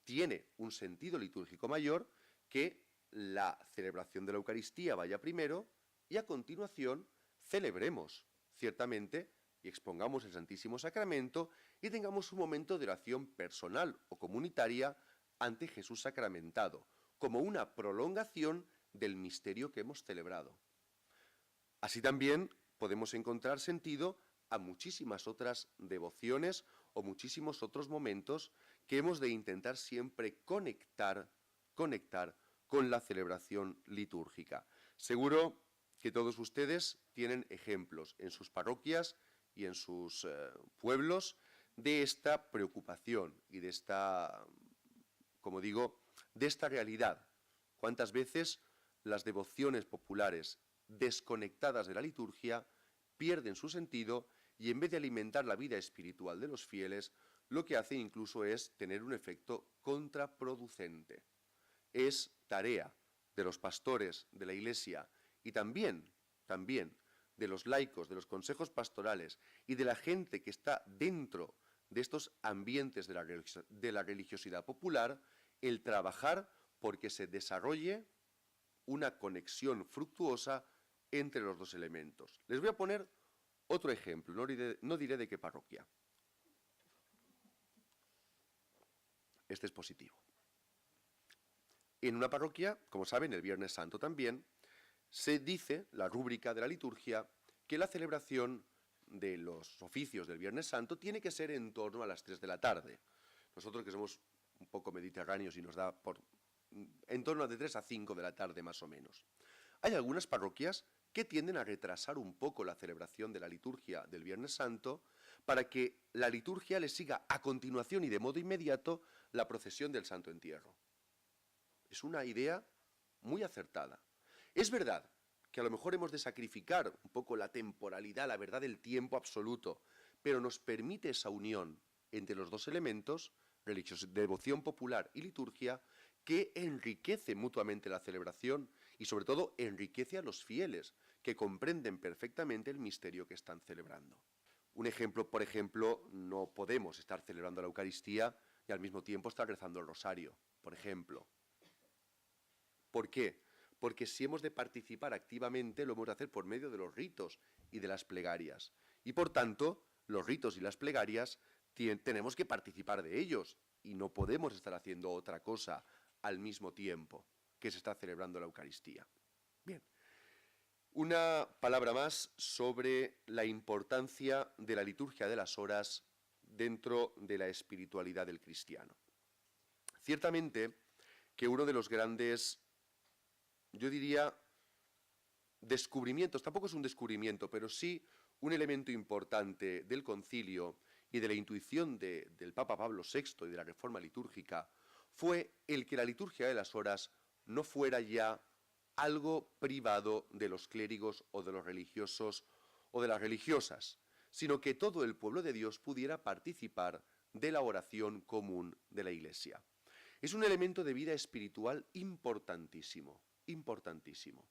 tiene un sentido litúrgico mayor que la celebración de la Eucaristía vaya primero y a continuación celebremos, ciertamente, y expongamos el Santísimo Sacramento y tengamos un momento de oración personal o comunitaria ante Jesús sacramentado, como una prolongación del misterio que hemos celebrado. Así también podemos encontrar sentido a muchísimas otras devociones o muchísimos otros momentos que hemos de intentar siempre conectar con la celebración litúrgica. Seguro que todos ustedes tienen ejemplos en sus parroquias y en sus pueblos de esta preocupación y de esta, como digo, de esta realidad. ¿Cuántas veces las devociones populares desconectadas de la liturgia pierden su sentido y en vez de alimentar la vida espiritual de los fieles, lo que hace incluso es tener un efecto contraproducente? Es tarea de los pastores de la Iglesia y también de los laicos, de los consejos pastorales y de la gente que está dentro de estos ambientes de la religiosidad popular, el trabajar porque se desarrolle una conexión fructuosa entre los dos elementos. Les voy a poner otro ejemplo, no diré de qué parroquia. Este es positivo. En una parroquia, como saben, el Viernes Santo también, se dice, la rúbrica de la liturgia, que la celebración de los oficios del Viernes Santo tiene que ser en torno a las 3 de la tarde. Nosotros que somos un poco mediterráneos y nos da en torno de 3 a 5 de la tarde más o menos. Hay algunas parroquias que tienden a retrasar un poco la celebración de la liturgia del Viernes Santo para que la liturgia le siga a continuación y de modo inmediato la procesión del Santo Entierro. Es una idea muy acertada. Es verdad que a lo mejor hemos de sacrificar un poco la temporalidad, la verdad del tiempo absoluto, pero nos permite esa unión entre los dos elementos, devoción popular y liturgia, que enriquece mutuamente la celebración y sobre todo enriquece a los fieles, que comprenden perfectamente el misterio que están celebrando. Un ejemplo, por ejemplo, no podemos estar celebrando la Eucaristía y al mismo tiempo estar rezando el rosario, por ejemplo. ¿Por qué? Porque si hemos de participar activamente, lo hemos de hacer por medio de los ritos y de las plegarias. Y por tanto, los ritos y las plegarias tenemos que participar de ellos y no podemos estar haciendo otra cosa al mismo tiempo que se está celebrando la Eucaristía. Bien, una palabra más sobre la importancia de la liturgia de las horas dentro de la espiritualidad del cristiano. Ciertamente que uno de los grandes, yo diría, descubrimientos, tampoco es un descubrimiento, pero sí un elemento importante del concilio y de la intuición del Papa Pablo VI y de la reforma litúrgica, fue el que la liturgia de las horas no fuera ya algo privado de los clérigos o de los religiosos o de las religiosas, sino que todo el pueblo de Dios pudiera participar de la oración común de la Iglesia. Es un elemento de vida espiritual importantísimo, importantísimo.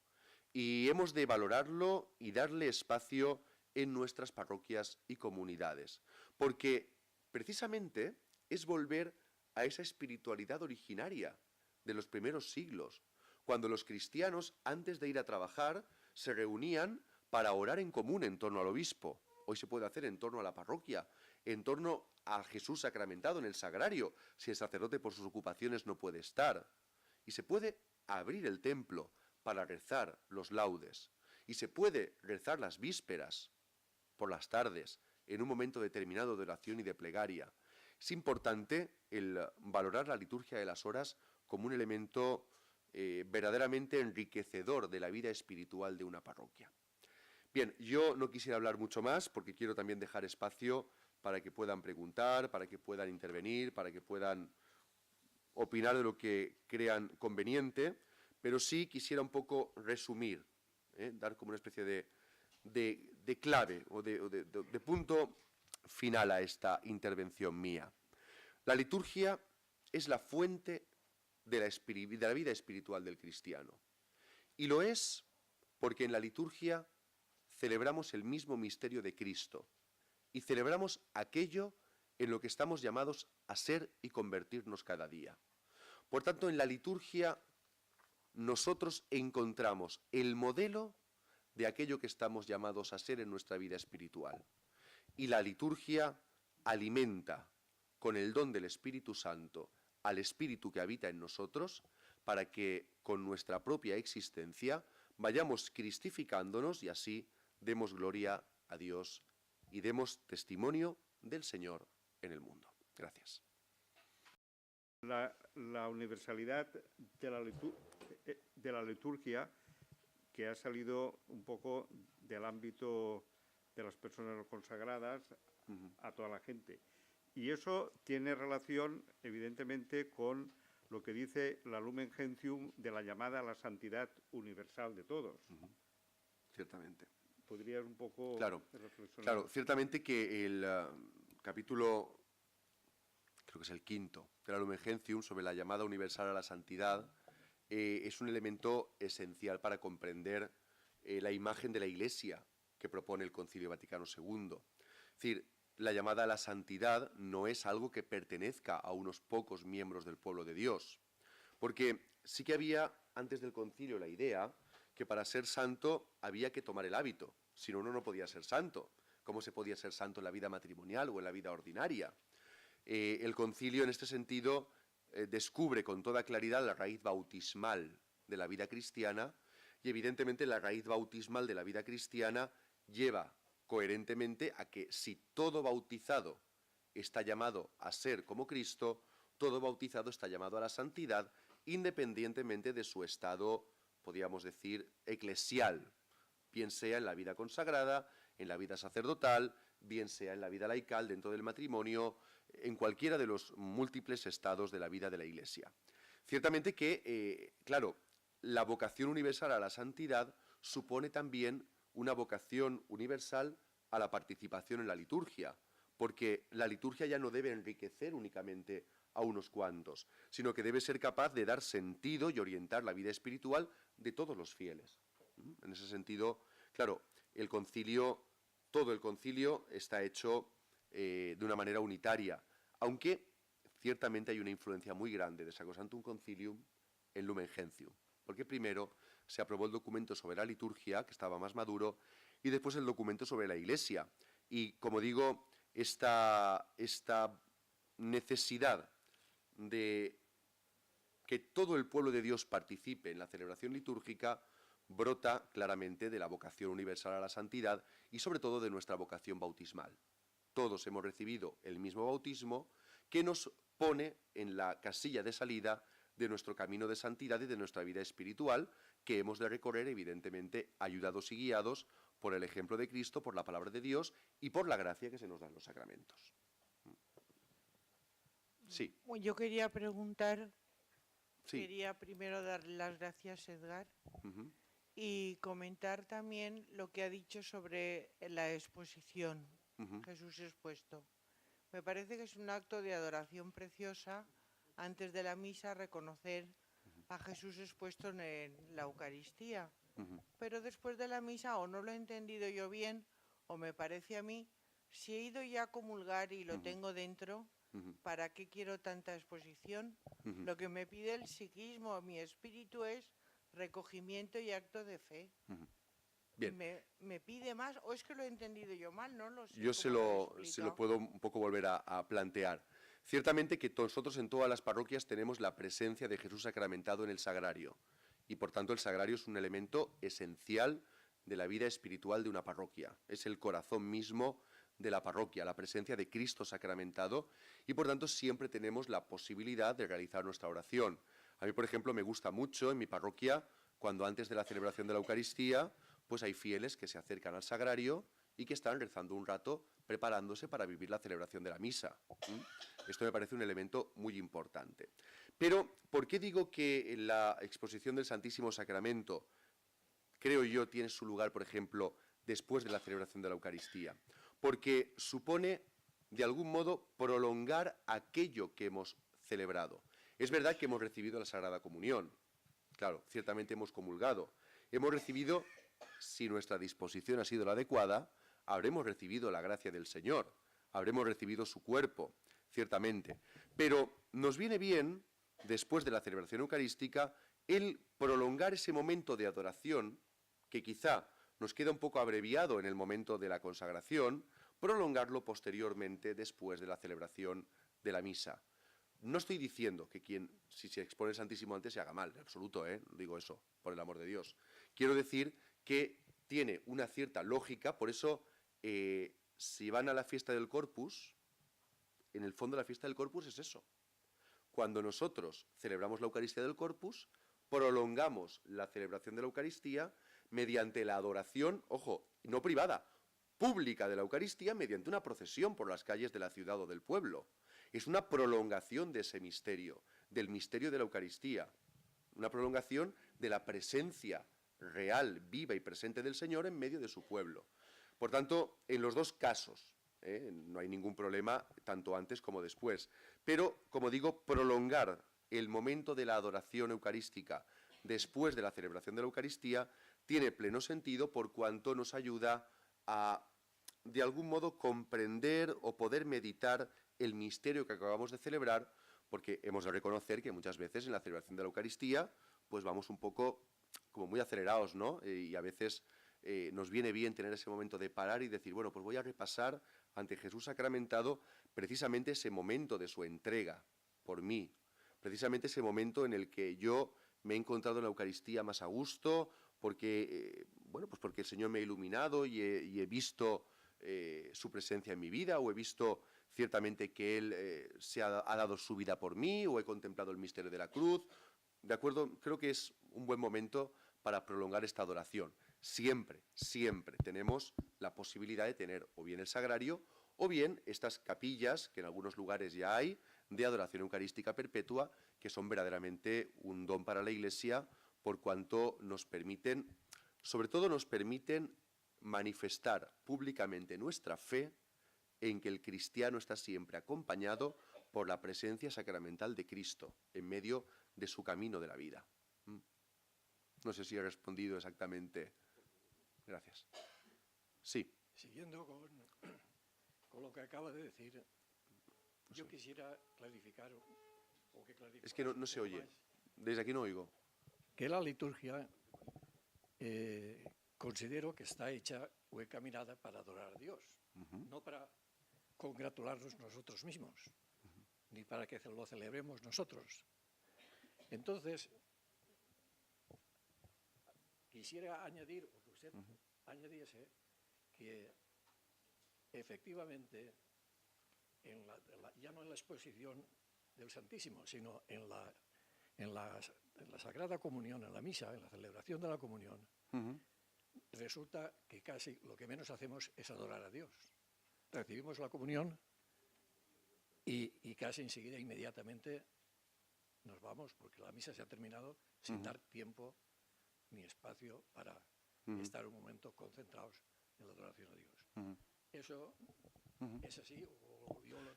Y hemos de valorarlo y darle espacio en nuestras parroquias y comunidades, porque precisamente es volver a esa espiritualidad originaria de los primeros siglos, cuando los cristianos, antes de ir a trabajar, se reunían para orar en común en torno al obispo. Hoy se puede hacer en torno a la parroquia, en torno a Jesús sacramentado en el sagrario, si el sacerdote por sus ocupaciones no puede estar. Y se puede abrir el templo para rezar los laudes. Y se puede rezar las vísperas por las tardes, en un momento determinado de oración y de plegaria. Es importante el valorar la liturgia de las horas como un elemento verdaderamente enriquecedor de la vida espiritual de una parroquia. Bien, yo no quisiera hablar mucho más porque quiero también dejar espacio para que puedan preguntar, para que puedan intervenir, para que puedan opinar de lo que crean conveniente, pero sí quisiera un poco resumir, dar como una especie de clave o de punto final a esta intervención mía. La liturgia es la fuente de la vida espiritual del cristiano. Y lo es porque en la liturgia celebramos el mismo misterio de Cristo y celebramos aquello en lo que estamos llamados a ser y convertirnos cada día. Por tanto, en la liturgia nosotros encontramos el modelo de aquello que estamos llamados a ser en nuestra vida espiritual. Y la liturgia alimenta con el don del Espíritu Santo al Espíritu que habita en nosotros para que con nuestra propia existencia vayamos cristificándonos y así demos gloria a Dios y demos testimonio del Señor en el mundo. Gracias. La universalidad de la liturgia, que ha salido un poco del ámbito de las personas consagradas a toda la gente. Y eso tiene relación, evidentemente, con lo que dice la Lumen Gentium de la llamada a la santidad universal de todos. Ciertamente. ¿Podrías un poco reflexionar? Claro, ciertamente que el capítulo, creo que es el 5º, de la Lumen Gentium, sobre la llamada universal a la santidad, es un elemento esencial para comprender la imagen de la Iglesia que propone el Concilio Vaticano II. Es decir, la llamada a la santidad no es algo que pertenezca a unos pocos miembros del pueblo de Dios, porque sí que había antes del concilio la idea que para ser santo había que tomar el hábito, si no, uno no podía ser santo. ¿Cómo se podía ser santo en la vida matrimonial o en la vida ordinaria? El concilio, en este sentido, descubre con toda claridad la raíz bautismal de la vida cristiana y, evidentemente, la raíz bautismal de la vida cristiana lleva coherentemente a que si todo bautizado está llamado a ser como Cristo, todo bautizado está llamado a la santidad, independientemente de su estado, podríamos decir, eclesial, bien sea en la vida consagrada, en la vida sacerdotal, bien sea en la vida laical, dentro del matrimonio, en cualquiera de los múltiples estados de la vida de la Iglesia. Ciertamente que, claro, la vocación universal a la santidad supone también una vocación universal a la participación en la liturgia, porque la liturgia ya no debe enriquecer únicamente a unos cuantos, sino que debe ser capaz de dar sentido y orientar la vida espiritual de todos los fieles. En ese sentido, claro, el concilio, todo el concilio está hecho de una manera unitaria, aunque ciertamente hay una influencia muy grande de Sacrosanctum Concilium en Lumen Gentium, porque primero se aprobó el documento sobre la liturgia, que estaba más maduro, y después el documento sobre la Iglesia. Y, como digo, esta necesidad de que todo el pueblo de Dios participe en la celebración litúrgica brota claramente de la vocación universal a la santidad y, sobre todo, de nuestra vocación bautismal. Todos hemos recibido el mismo bautismo que nos pone en la casilla de salida de nuestro camino de santidad y de nuestra vida espiritual, que hemos de recorrer, evidentemente, ayudados y guiados por el ejemplo de Cristo, por la palabra de Dios y por la gracia que se nos da en los sacramentos. Sí. Yo quería preguntar, Sí. quería primero darle las gracias, Edgar, y comentar también lo que ha dicho sobre la exposición, Jesús expuesto. Me parece que es un acto de adoración preciosa, antes de la misa, reconocer a Jesús expuesto en la Eucaristía. Pero después de la misa, o no lo he entendido yo bien, o me parece a mí, si he ido ya a comulgar y lo tengo dentro, ¿para qué quiero tanta exposición? Lo que me pide el psiquismo, mi espíritu, es recogimiento y acto de fe. Bien. ¿Me pide más? ¿O es que lo he entendido yo mal? No lo sé. Yo se lo puedo un poco volver a plantear. Ciertamente que nosotros en todas las parroquias tenemos la presencia de Jesús sacramentado en el sagrario. Y por tanto el sagrario es un elemento esencial de la vida espiritual de una parroquia. Es el corazón mismo de la parroquia, la presencia de Cristo sacramentado, y por tanto siempre tenemos la posibilidad de realizar nuestra oración. A mí, por ejemplo, me gusta mucho en mi parroquia, cuando antes de la celebración de la Eucaristía, pues hay fieles que se acercan al sagrario y que están rezando un rato, preparándose para vivir la celebración de la misa. Esto me parece un elemento muy importante. Pero, ¿por qué digo que la exposición del Santísimo Sacramento, creo yo, tiene su lugar, por ejemplo, después de la celebración de la Eucaristía? Porque supone, de algún modo, prolongar aquello que hemos celebrado. Es verdad que hemos recibido la Sagrada Comunión. Claro, ciertamente hemos comulgado. Hemos recibido, si nuestra disposición ha sido la adecuada, habremos recibido la gracia del Señor, habremos recibido su cuerpo, ciertamente. Pero nos viene bien, después de la celebración eucarística, el prolongar ese momento de adoración, que quizá nos queda un poco abreviado en el momento de la consagración, prolongarlo posteriormente después de la celebración de la misa. No estoy diciendo que si se expone el Santísimo antes, se haga mal, en absoluto, no digo eso, por el amor de Dios. Quiero decir que tiene una cierta lógica, por eso si van a la fiesta del Corpus, en el fondo la fiesta del Corpus es eso. Cuando nosotros celebramos la Eucaristía del Corpus, prolongamos la celebración de la Eucaristía mediante la adoración, ojo, no privada, pública de la Eucaristía, mediante una procesión por las calles de la ciudad o del pueblo. Es una prolongación de ese misterio, del misterio de la Eucaristía, una prolongación de la presencia real, viva y presente del Señor en medio de su pueblo. Por tanto, en los dos casos, no hay ningún problema, tanto antes como después. Pero, como digo, prolongar el momento de la adoración eucarística después de la celebración de la Eucaristía tiene pleno sentido por cuanto nos ayuda a, de algún modo, comprender o poder meditar el misterio que acabamos de celebrar, porque hemos de reconocer que muchas veces en la celebración de la Eucaristía pues vamos un poco como muy acelerados, ¿no? Y a veces nos viene bien tener ese momento de parar y decir, bueno, pues voy a repasar ante Jesús sacramentado precisamente ese momento de su entrega por mí, precisamente ese momento en el que yo me he encontrado en la Eucaristía más a gusto, porque, bueno, pues porque el Señor me ha iluminado y he visto su presencia en mi vida, o he visto ciertamente que Él ha dado su vida por mí, o he contemplado el misterio de la cruz. ¿De acuerdo? Creo que es un buen momento para prolongar esta adoración. Siempre, siempre tenemos la posibilidad de tener o bien el sagrario o bien estas capillas, que en algunos lugares ya hay, de adoración eucarística perpetua, que son verdaderamente un don para la Iglesia, por cuanto nos permiten, sobre todo nos permiten manifestar públicamente nuestra fe en que el cristiano está siempre acompañado por la presencia sacramental de Cristo en medio de su camino de la vida. No sé si he respondido exactamente. Gracias. Sí. Siguiendo con lo que acaba de decir, yo quisiera clarificar, o que clarificar. Es que no se oye. Desde aquí no oigo. Que la liturgia considero que está hecha o encaminada para adorar a Dios, no para congratularnos nosotros mismos, ni para que lo celebremos nosotros. Entonces, quisiera añadir, o que usted añadiese, que efectivamente, ya no en la exposición del Santísimo, sino en la Sagrada Comunión, en la misa, en la celebración de la comunión, resulta que casi lo que menos hacemos es adorar a Dios. Recibimos la comunión y casi enseguida, inmediatamente, nos vamos, porque la misa se ha terminado, sin dar tiempo ni espacio para estar un momento concentrados en la adoración a Dios. ¿Eso es así?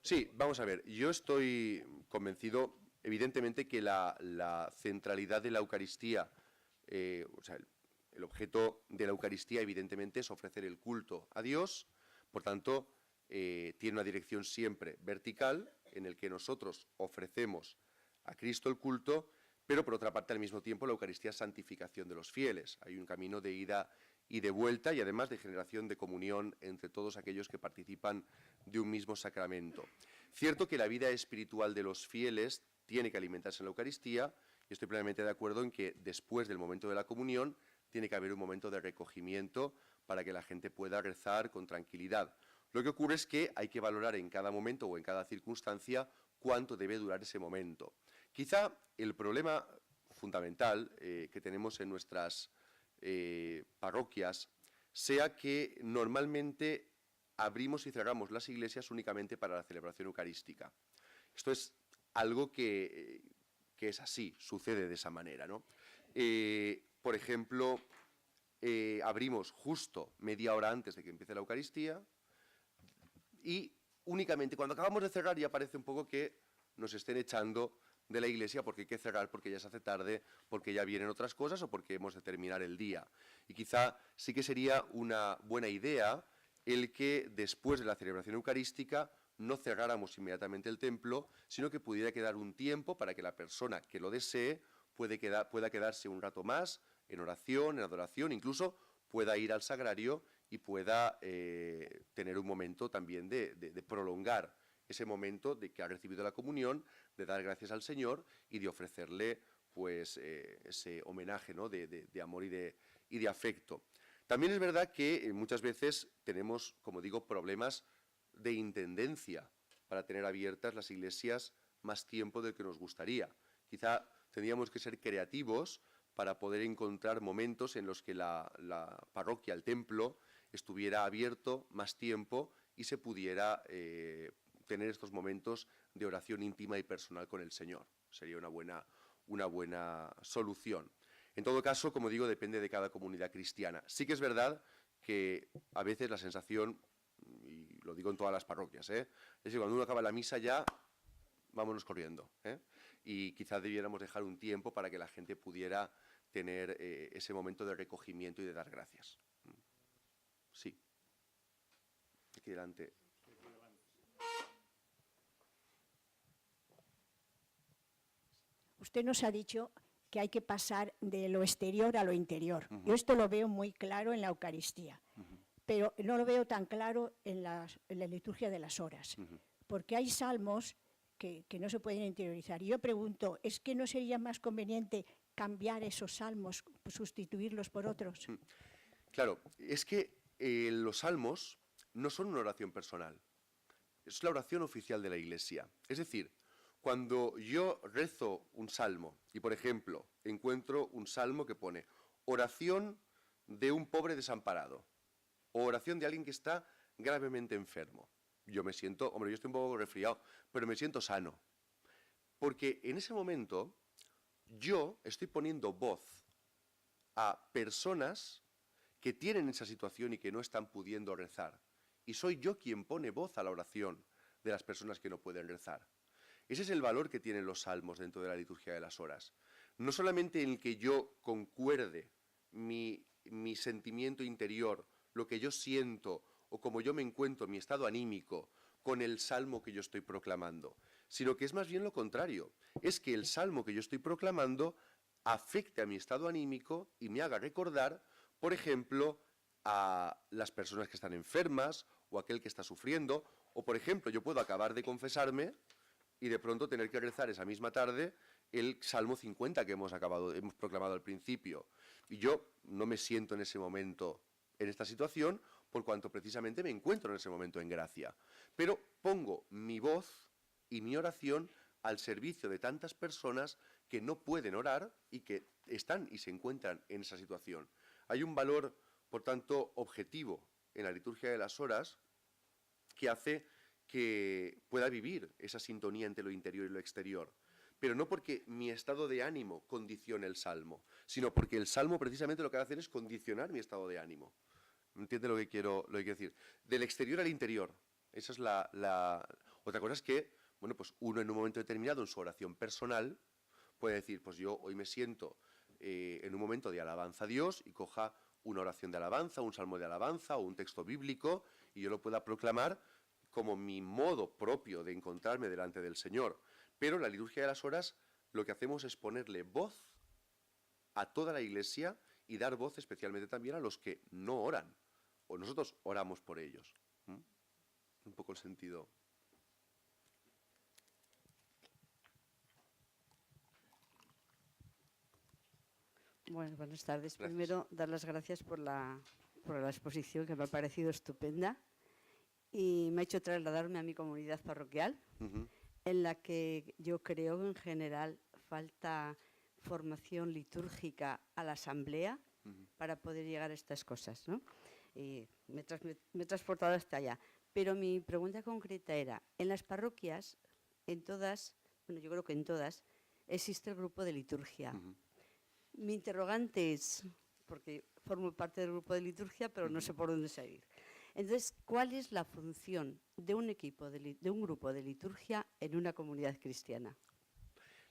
Sí, vamos a ver. Yo estoy convencido, evidentemente, que la centralidad de la Eucaristía, o sea, el objeto de la Eucaristía, evidentemente, es ofrecer el culto a Dios. Por tanto, tiene una dirección siempre vertical, en el que nosotros ofrecemos a Cristo el culto, pero por otra parte, al mismo tiempo, la Eucaristía es santificación de los fieles. Hay un camino de ida y de vuelta, y además de generación de comunión entre todos aquellos que participan de un mismo sacramento. Cierto que la vida espiritual de los fieles tiene que alimentarse en la Eucaristía, y estoy plenamente de acuerdo en que después del momento de la comunión tiene que haber un momento de recogimiento para que la gente pueda rezar con tranquilidad. Lo que ocurre es que hay que valorar en cada momento o en cada circunstancia cuánto debe durar ese momento. Quizá el problema fundamental que tenemos en nuestras parroquias sea que normalmente abrimos y cerramos las iglesias únicamente para la celebración eucarística. Esto es algo que es así, sucede de esa manera, ¿no? Por ejemplo, abrimos justo media hora antes de que empiece la Eucaristía y únicamente cuando acabamos de cerrar ya parece un poco que nos estén echando de la iglesia porque hay que cerrar, porque ya se hace tarde, porque ya vienen otras cosas o porque hemos de terminar el día. Y quizá sí que sería una buena idea el que después de la celebración eucarística no cerráramos inmediatamente el templo, sino que pudiera quedar un tiempo para que la persona que lo desee pueda quedarse un rato más en oración, en adoración, incluso pueda ir al sagrario y pueda tener un momento también de prolongar ese momento de que ha recibido la comunión, de dar gracias al Señor y de ofrecerle pues ese homenaje, ¿no?, de amor y de afecto. También es verdad que muchas veces tenemos, como digo, problemas de intendencia para tener abiertas las iglesias más tiempo del que nos gustaría. Quizá tendríamos que ser creativos para poder encontrar momentos en los que la parroquia, el templo, estuviera abierto más tiempo y se pudiera tener estos momentos de oración íntima y personal con el Señor. Sería una buena solución. En todo caso, como digo, depende de cada comunidad cristiana. Sí que es verdad que a veces la sensación, y lo digo en todas las parroquias, es que cuando uno acaba la misa ya, vámonos corriendo. Y quizás debiéramos dejar un tiempo para que la gente pudiera tener ese momento de recogimiento y de dar gracias. Sí. Aquí delante. Usted nos ha dicho que hay que pasar de lo exterior a lo interior. Yo esto lo veo muy claro en la Eucaristía, pero no lo veo tan claro en la liturgia de las horas, porque hay salmos que no se pueden interiorizar. Y yo pregunto, ¿es que no sería más conveniente cambiar esos salmos, sustituirlos por otros? Claro, es que los salmos no son una oración personal, es la oración oficial de la Iglesia. Es decir, cuando yo rezo un salmo y, por ejemplo, encuentro un salmo que pone oración de un pobre desamparado o oración de alguien que está gravemente enfermo, yo me siento, yo estoy un poco resfriado, pero me siento sano. Porque en ese momento yo estoy poniendo voz a personas que tienen esa situación y que no están pudiendo rezar. Y soy yo quien pone voz a la oración de las personas que no pueden rezar. Ese es el valor que tienen los salmos dentro de la liturgia de las horas. No solamente en el que yo concuerde mi sentimiento interior, lo que yo siento o como yo me encuentro, mi estado anímico, con el salmo que yo estoy proclamando, sino que es más bien lo contrario. Es que el salmo que yo estoy proclamando afecte a mi estado anímico y me haga recordar, por ejemplo, a las personas que están enfermas o a aquel que está sufriendo, o por ejemplo, yo puedo acabar de confesarme y de pronto tener que rezar esa misma tarde el Salmo 50 que hemos proclamado al principio. Y yo no me siento en ese momento en esta situación, por cuanto precisamente me encuentro en ese momento en gracia. Pero pongo mi voz y mi oración al servicio de tantas personas que no pueden orar y que están y se encuentran en esa situación. Hay un valor, por tanto, objetivo en la liturgia de las horas que hace que pueda vivir esa sintonía entre lo interior y lo exterior. Pero no porque mi estado de ánimo condicione el salmo, sino porque el salmo precisamente lo que va a hacer es condicionar mi estado de ánimo. ¿Entiende lo que quiero decir? Del exterior al interior. Esa es Otra cosa es que, pues uno en un momento determinado en su oración personal puede decir, pues yo hoy me siento en un momento de alabanza a Dios y coja una oración de alabanza, un salmo de alabanza o un texto bíblico y yo lo pueda proclamar como mi modo propio de encontrarme delante del Señor. Pero en la liturgia de las horas lo que hacemos es ponerle voz a toda la Iglesia y dar voz especialmente también a los que no oran, o nosotros oramos por ellos. Un poco el sentido. Bueno, buenas tardes. Gracias. Primero, dar las gracias por la exposición, que me ha parecido estupenda y me ha hecho trasladarme a mi comunidad parroquial, en la que yo creo que en general falta formación litúrgica a la asamblea para poder llegar a estas cosas, ¿no? Y me he transportado hasta allá. Pero mi pregunta concreta era, en las parroquias, en todas, yo creo que en todas, existe el grupo de liturgia. Mi interrogante es, porque formo parte del grupo de liturgia, pero no sé por dónde seguir. Entonces, ¿cuál es la función de un grupo de liturgia en una comunidad cristiana?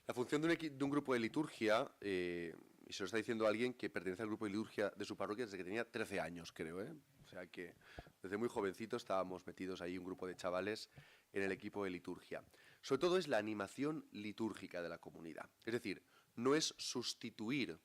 La función de un grupo de liturgia, y se lo está diciendo alguien que pertenece al grupo de liturgia de su parroquia desde que tenía 13 años, creo, O sea que desde muy jovencito estábamos metidos ahí un grupo de chavales en el equipo de liturgia. Sobre todo es la animación litúrgica de la comunidad. Es decir, no es sustituir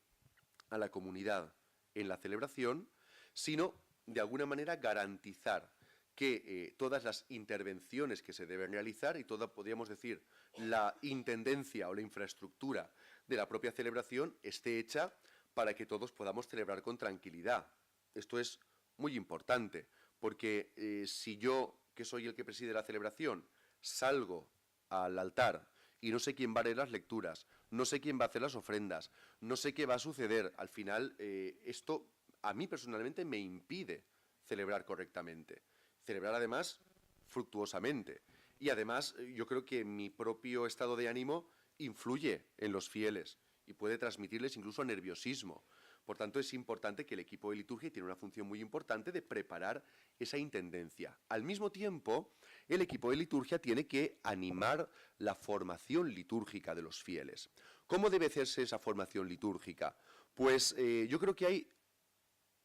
a la comunidad en la celebración, sino de alguna manera garantizar que todas las intervenciones que se deben realizar y toda, podríamos decir, la intendencia o la infraestructura de la propia celebración esté hecha para que todos podamos celebrar con tranquilidad. esto es muy importante, porque si yo, que soy el que preside la celebración, salgo al altar y no sé quién va a leer las lecturas, no sé quién va a hacer las ofrendas, no sé qué va a suceder, al final esto a mí personalmente me impide celebrar correctamente. Celebrar además fructuosamente. Y además yo creo que mi propio estado de ánimo influye en los fieles y puede transmitirles incluso nerviosismo. Por tanto, es importante que el equipo de liturgia tiene una función muy importante de preparar esa intendencia. Al mismo tiempo, el equipo de liturgia tiene que animar la formación litúrgica de los fieles. ¿Cómo debe hacerse esa formación litúrgica? Pues yo creo que hay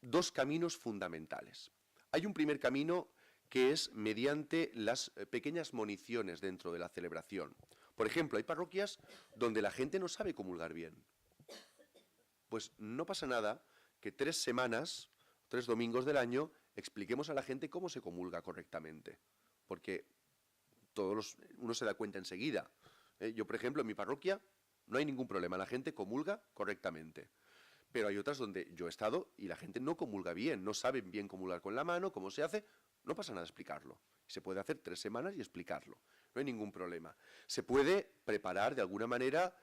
dos caminos fundamentales. Hay un primer camino que es mediante las pequeñas moniciones dentro de la celebración. Por ejemplo, hay parroquias donde la gente no sabe comulgar bien. Pues no pasa nada que 3 semanas, 3 domingos del año, expliquemos a la gente cómo se comulga correctamente. Porque uno se da cuenta enseguida. Yo, por ejemplo, en mi parroquia no hay ningún problema, la gente comulga correctamente. Pero hay otras donde yo he estado y la gente no comulga bien, no saben bien comulgar con la mano, cómo se hace. No pasa nada explicarlo. Se puede hacer 3 semanas y explicarlo. No hay ningún problema. Se puede preparar de alguna manera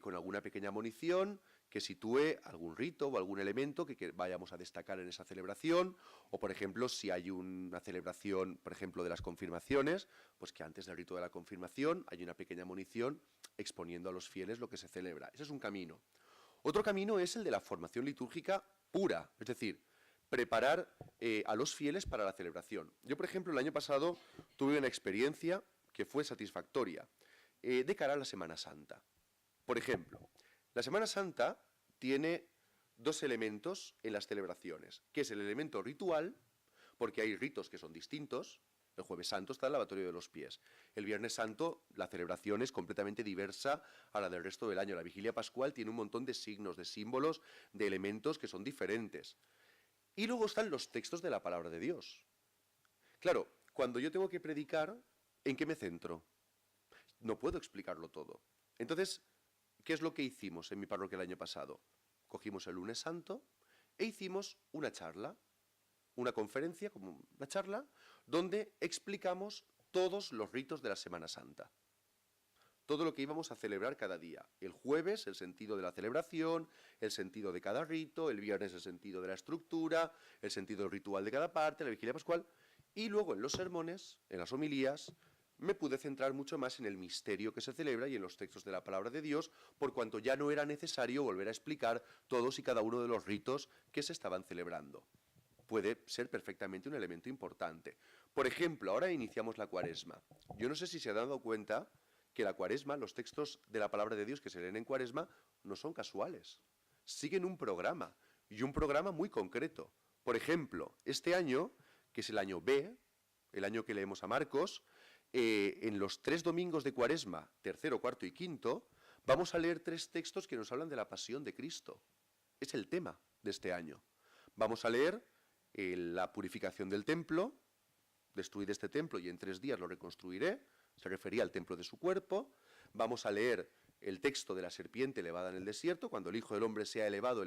con alguna pequeña monición que sitúe algún rito o algún elemento que vayamos a destacar en esa celebración, o por ejemplo, si hay una celebración, por ejemplo, de las confirmaciones, pues que antes del rito de la confirmación hay una pequeña monición exponiendo a los fieles lo que se celebra. Ese es un camino. Otro camino es el de la formación litúrgica pura, es decir, preparar a los fieles para la celebración. Yo, por ejemplo, el año pasado tuve una experiencia que fue satisfactoria de cara a la Semana Santa. Por ejemplo, la Semana Santa tiene 2 elementos en las celebraciones, que es el elemento ritual, porque hay ritos que son distintos. El Jueves Santo está el lavatorio de los pies. El Viernes Santo la celebración es completamente diversa a la del resto del año. La Vigilia Pascual tiene un montón de signos, de símbolos, de elementos que son diferentes. Y luego están los textos de la palabra de Dios. Claro, cuando yo tengo que predicar, ¿en qué me centro? No puedo explicarlo todo. Entonces, ¿qué es lo que hicimos en mi parroquia el año pasado? Cogimos el Lunes Santo e hicimos una charla, una conferencia, como una charla, donde explicamos todos los ritos de la Semana Santa. Todo lo que íbamos a celebrar cada día. El jueves, el sentido de la celebración, el sentido de cada rito, el viernes, el sentido de la estructura, el sentido ritual de cada parte, la Vigilia Pascual, y luego en los sermones, en las homilías, me pude centrar mucho más en el misterio que se celebra y en los textos de la palabra de Dios, por cuanto ya no era necesario volver a explicar todos y cada uno de los ritos que se estaban celebrando. Puede ser perfectamente un elemento importante. Por ejemplo, ahora iniciamos la Cuaresma. Yo no sé si se han dado cuenta que la Cuaresma, los textos de la palabra de Dios que se leen en Cuaresma, no son casuales. Siguen un programa, y un programa muy concreto. Por ejemplo, este año, que es el año B, el año que leemos a Marcos, en los 3 domingos de Cuaresma, tercero, cuarto y quinto, vamos a leer 3 textos que nos hablan de la pasión de Cristo. Es el tema de este año. Vamos a leer la purificación del templo, destruid este templo y en 3 días lo reconstruiré, se refería al templo de su cuerpo. Vamos a leer el texto de la serpiente elevada en el desierto, cuando el Hijo del Hombre sea elevado,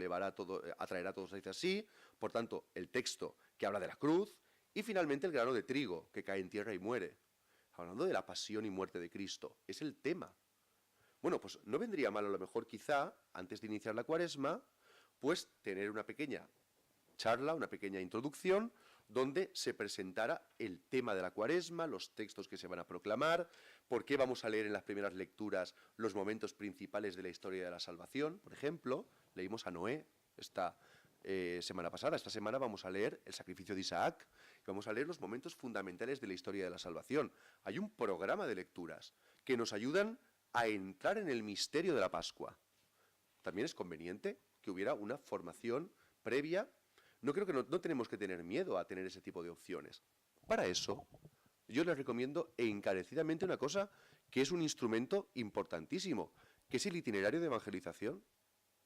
atraerá a todos hacia sí, por tanto, el texto que habla de la cruz, y finalmente el grano de trigo que cae en tierra y muere. Hablando de la pasión y muerte de Cristo, es el tema. Bueno, pues no vendría mal a lo mejor quizá, antes de iniciar la Cuaresma, pues tener una pequeña charla, una pequeña introducción, donde se presentara el tema de la Cuaresma, los textos que se van a proclamar, por qué vamos a leer en las primeras lecturas los momentos principales de la historia de la salvación. Por ejemplo, leímos a Noé esta semana pasada. Esta semana vamos a leer el sacrificio de Isaac, y vamos a leer los momentos fundamentales de la historia de la salvación. Hay un programa de lecturas que nos ayudan a entrar en el misterio de la Pascua. También es conveniente que hubiera una formación previa. No creo que no tenemos que tener miedo a tener ese tipo de opciones. Para eso, yo les recomiendo encarecidamente una cosa que es un instrumento importantísimo, que es el itinerario de evangelización.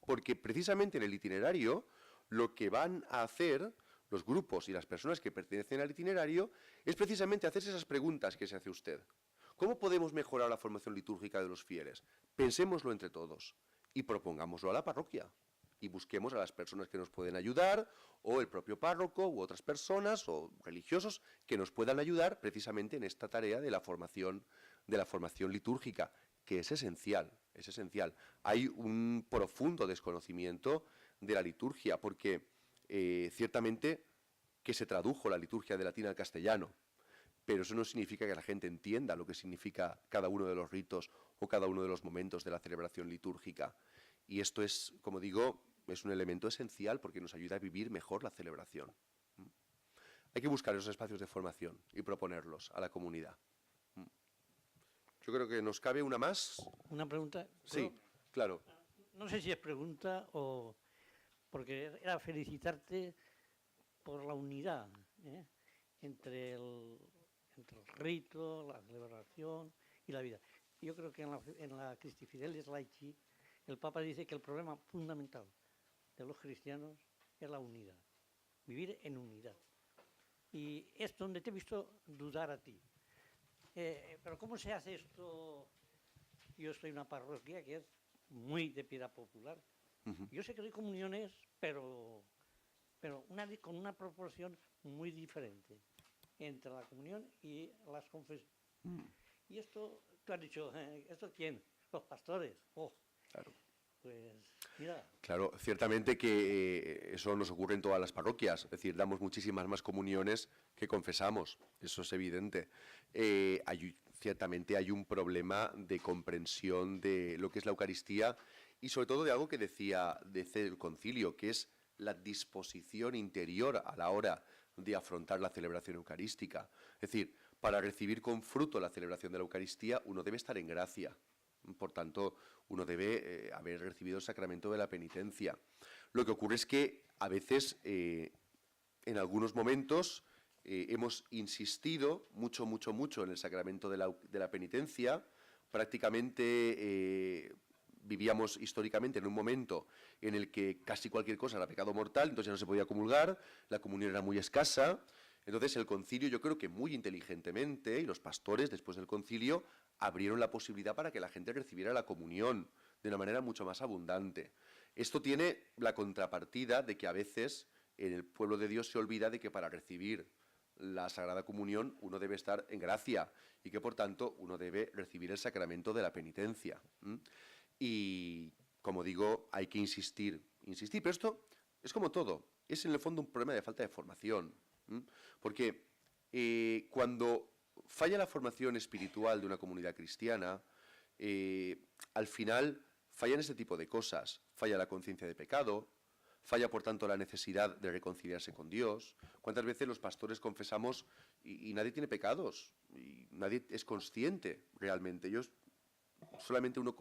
Porque precisamente en el itinerario lo que van a hacer los grupos y las personas que pertenecen al itinerario es precisamente hacerse esas preguntas que se hace usted. ¿Cómo podemos mejorar la formación litúrgica de los fieles? Pensémoslo entre todos y propongámoslo a la parroquia. y busquemos a las personas que nos pueden ayudar, o el propio párroco, u otras personas, o religiosos, que nos puedan ayudar precisamente en esta tarea de la formación litúrgica, que es esencial, es esencial. Hay un profundo desconocimiento de la liturgia, porque ciertamente que se tradujo la liturgia de latín al castellano, pero eso no significa que la gente entienda lo que significa cada uno de los ritos o cada uno de los momentos de la celebración litúrgica. Y esto es, como digo, es un elemento esencial porque nos ayuda a vivir mejor la celebración. Hay que buscar esos espacios de formación y proponerlos a la comunidad. Yo creo que nos cabe una más. Una pregunta. Sí, claro. No sé si es pregunta o... porque era felicitarte por la unidad entre el rito, la celebración y la vida. Yo creo que en la Christi Fidelis Laici el Papa dice que el problema fundamental de los cristianos es la unidad, vivir en unidad. Y es donde te he visto dudar a ti. Pero ¿cómo se hace esto? Yo estoy en una parroquia que es muy de piedad popular. Yo sé que doy comuniones, pero con una proporción muy diferente entre la comunión y las confesiones. Y esto, tú has dicho, ¿esto quién? Los pastores. Oh, claro. Pues mira. Claro, ciertamente que eso nos ocurre en todas las parroquias, es decir, damos muchísimas más comuniones que confesamos, eso es evidente. Ciertamente hay un problema de comprensión de lo que es la Eucaristía y sobre todo de algo que decía el concilio, que es la disposición interior a la hora de afrontar la celebración eucarística. Es decir, para recibir con fruto la celebración de la Eucaristía, uno debe estar en gracia. Por tanto, uno debe haber recibido el sacramento de la penitencia. Lo que ocurre es que a veces, en algunos momentos, hemos insistido mucho en el sacramento de la penitencia. Prácticamente vivíamos históricamente en un momento en el que casi cualquier cosa era pecado mortal, entonces ya no se podía comulgar, la comunión era muy escasa. Entonces el concilio, yo creo que muy inteligentemente, y los pastores después del concilio abrieron la posibilidad para que la gente recibiera la comunión de una manera mucho más abundante. Esto tiene la contrapartida de que a veces en el pueblo de Dios se olvida de que para recibir la Sagrada Comunión uno debe estar en gracia y que por tanto uno debe recibir el sacramento de la penitencia. Y como digo, hay que insistir, pero esto es como todo, es en el fondo un problema de falta de formación, porque cuando falla la formación espiritual de una comunidad cristiana, al final fallan ese tipo de cosas, falla la conciencia de pecado, falla por tanto la necesidad de reconciliarse con Dios. ¿Cuántas veces los pastores confesamos y nadie tiene pecados? Y nadie es consciente realmente. Solamente uno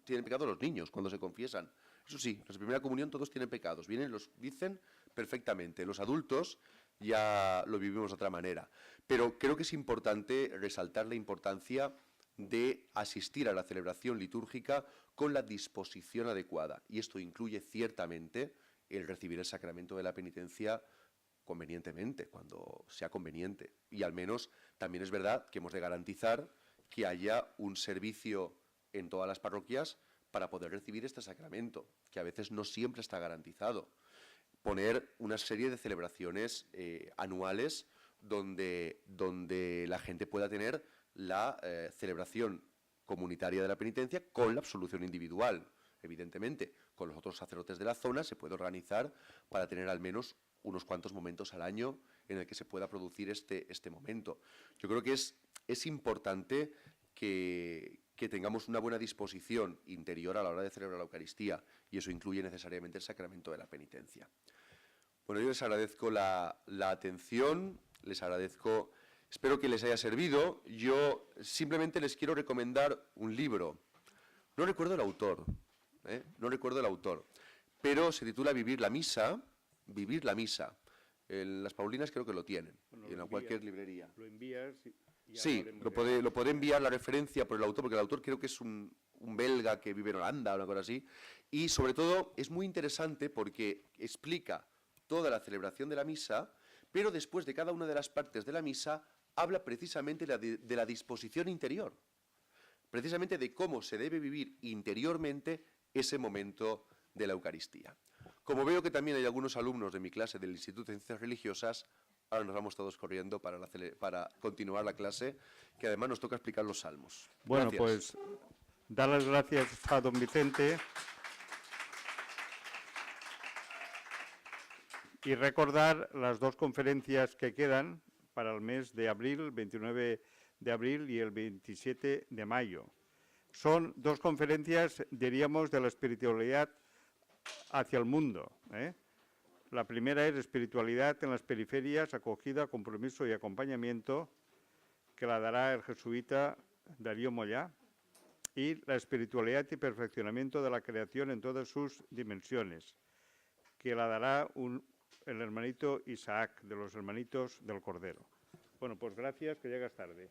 tiene pecado los niños cuando se confiesan. Eso sí, en la primera comunión todos tienen pecados. Vienen, los dicen perfectamente. Los adultos ya lo vivimos de otra manera. Pero creo que es importante resaltar la importancia de asistir a la celebración litúrgica con la disposición adecuada. Y esto incluye ciertamente el recibir el sacramento de la penitencia convenientemente, cuando sea conveniente. Y al menos también es verdad que hemos de garantizar que haya un servicio en todas las parroquias para poder recibir este sacramento, que a veces no siempre está garantizado. Poner una serie de celebraciones anuales donde la gente pueda tener la celebración comunitaria de la penitencia con la absolución individual. Evidentemente, con los otros sacerdotes de la zona se puede organizar para tener al menos unos cuantos momentos al año en el que se pueda producir este momento. Yo creo que es importante que tengamos una buena disposición interior a la hora de celebrar la Eucaristía, y eso incluye necesariamente el sacramento de la penitencia. Bueno, yo les agradezco la atención, les agradezco, espero que les haya servido. Yo simplemente les quiero recomendar un libro. No recuerdo el autor, pero se titula Vivir la Misa. En las Paulinas creo que lo tienen, Bueno, y en cualquier librería. Lo envías y Sí, lo puede enviar la referencia por el autor, porque el autor creo que es un belga que vive en Holanda o una cosa así. Y sobre todo es muy interesante porque explica toda la celebración de la misa, pero después de cada una de las partes de la misa habla precisamente de la disposición interior, precisamente de cómo se debe vivir interiormente ese momento de la Eucaristía. Como veo que también hay algunos alumnos de mi clase del Instituto de Ciencias Religiosas, ahora nos vamos todos corriendo para continuar la clase, que además nos toca explicar los salmos. Bueno, Gracias. pues dar las gracias a don Vicente y recordar las dos conferencias que quedan para el mes de abril, el 29 de abril y el 27 de mayo. Son dos conferencias, diríamos, de la espiritualidad hacia el mundo. La primera es espiritualidad en las periferias, acogida, compromiso y acompañamiento, que la dará el jesuita Darío Mollá, y la espiritualidad y perfeccionamiento de la creación en todas sus dimensiones, que la dará el hermanito Isaac, de los hermanitos del Cordero. Bueno, pues gracias, que llegas tarde.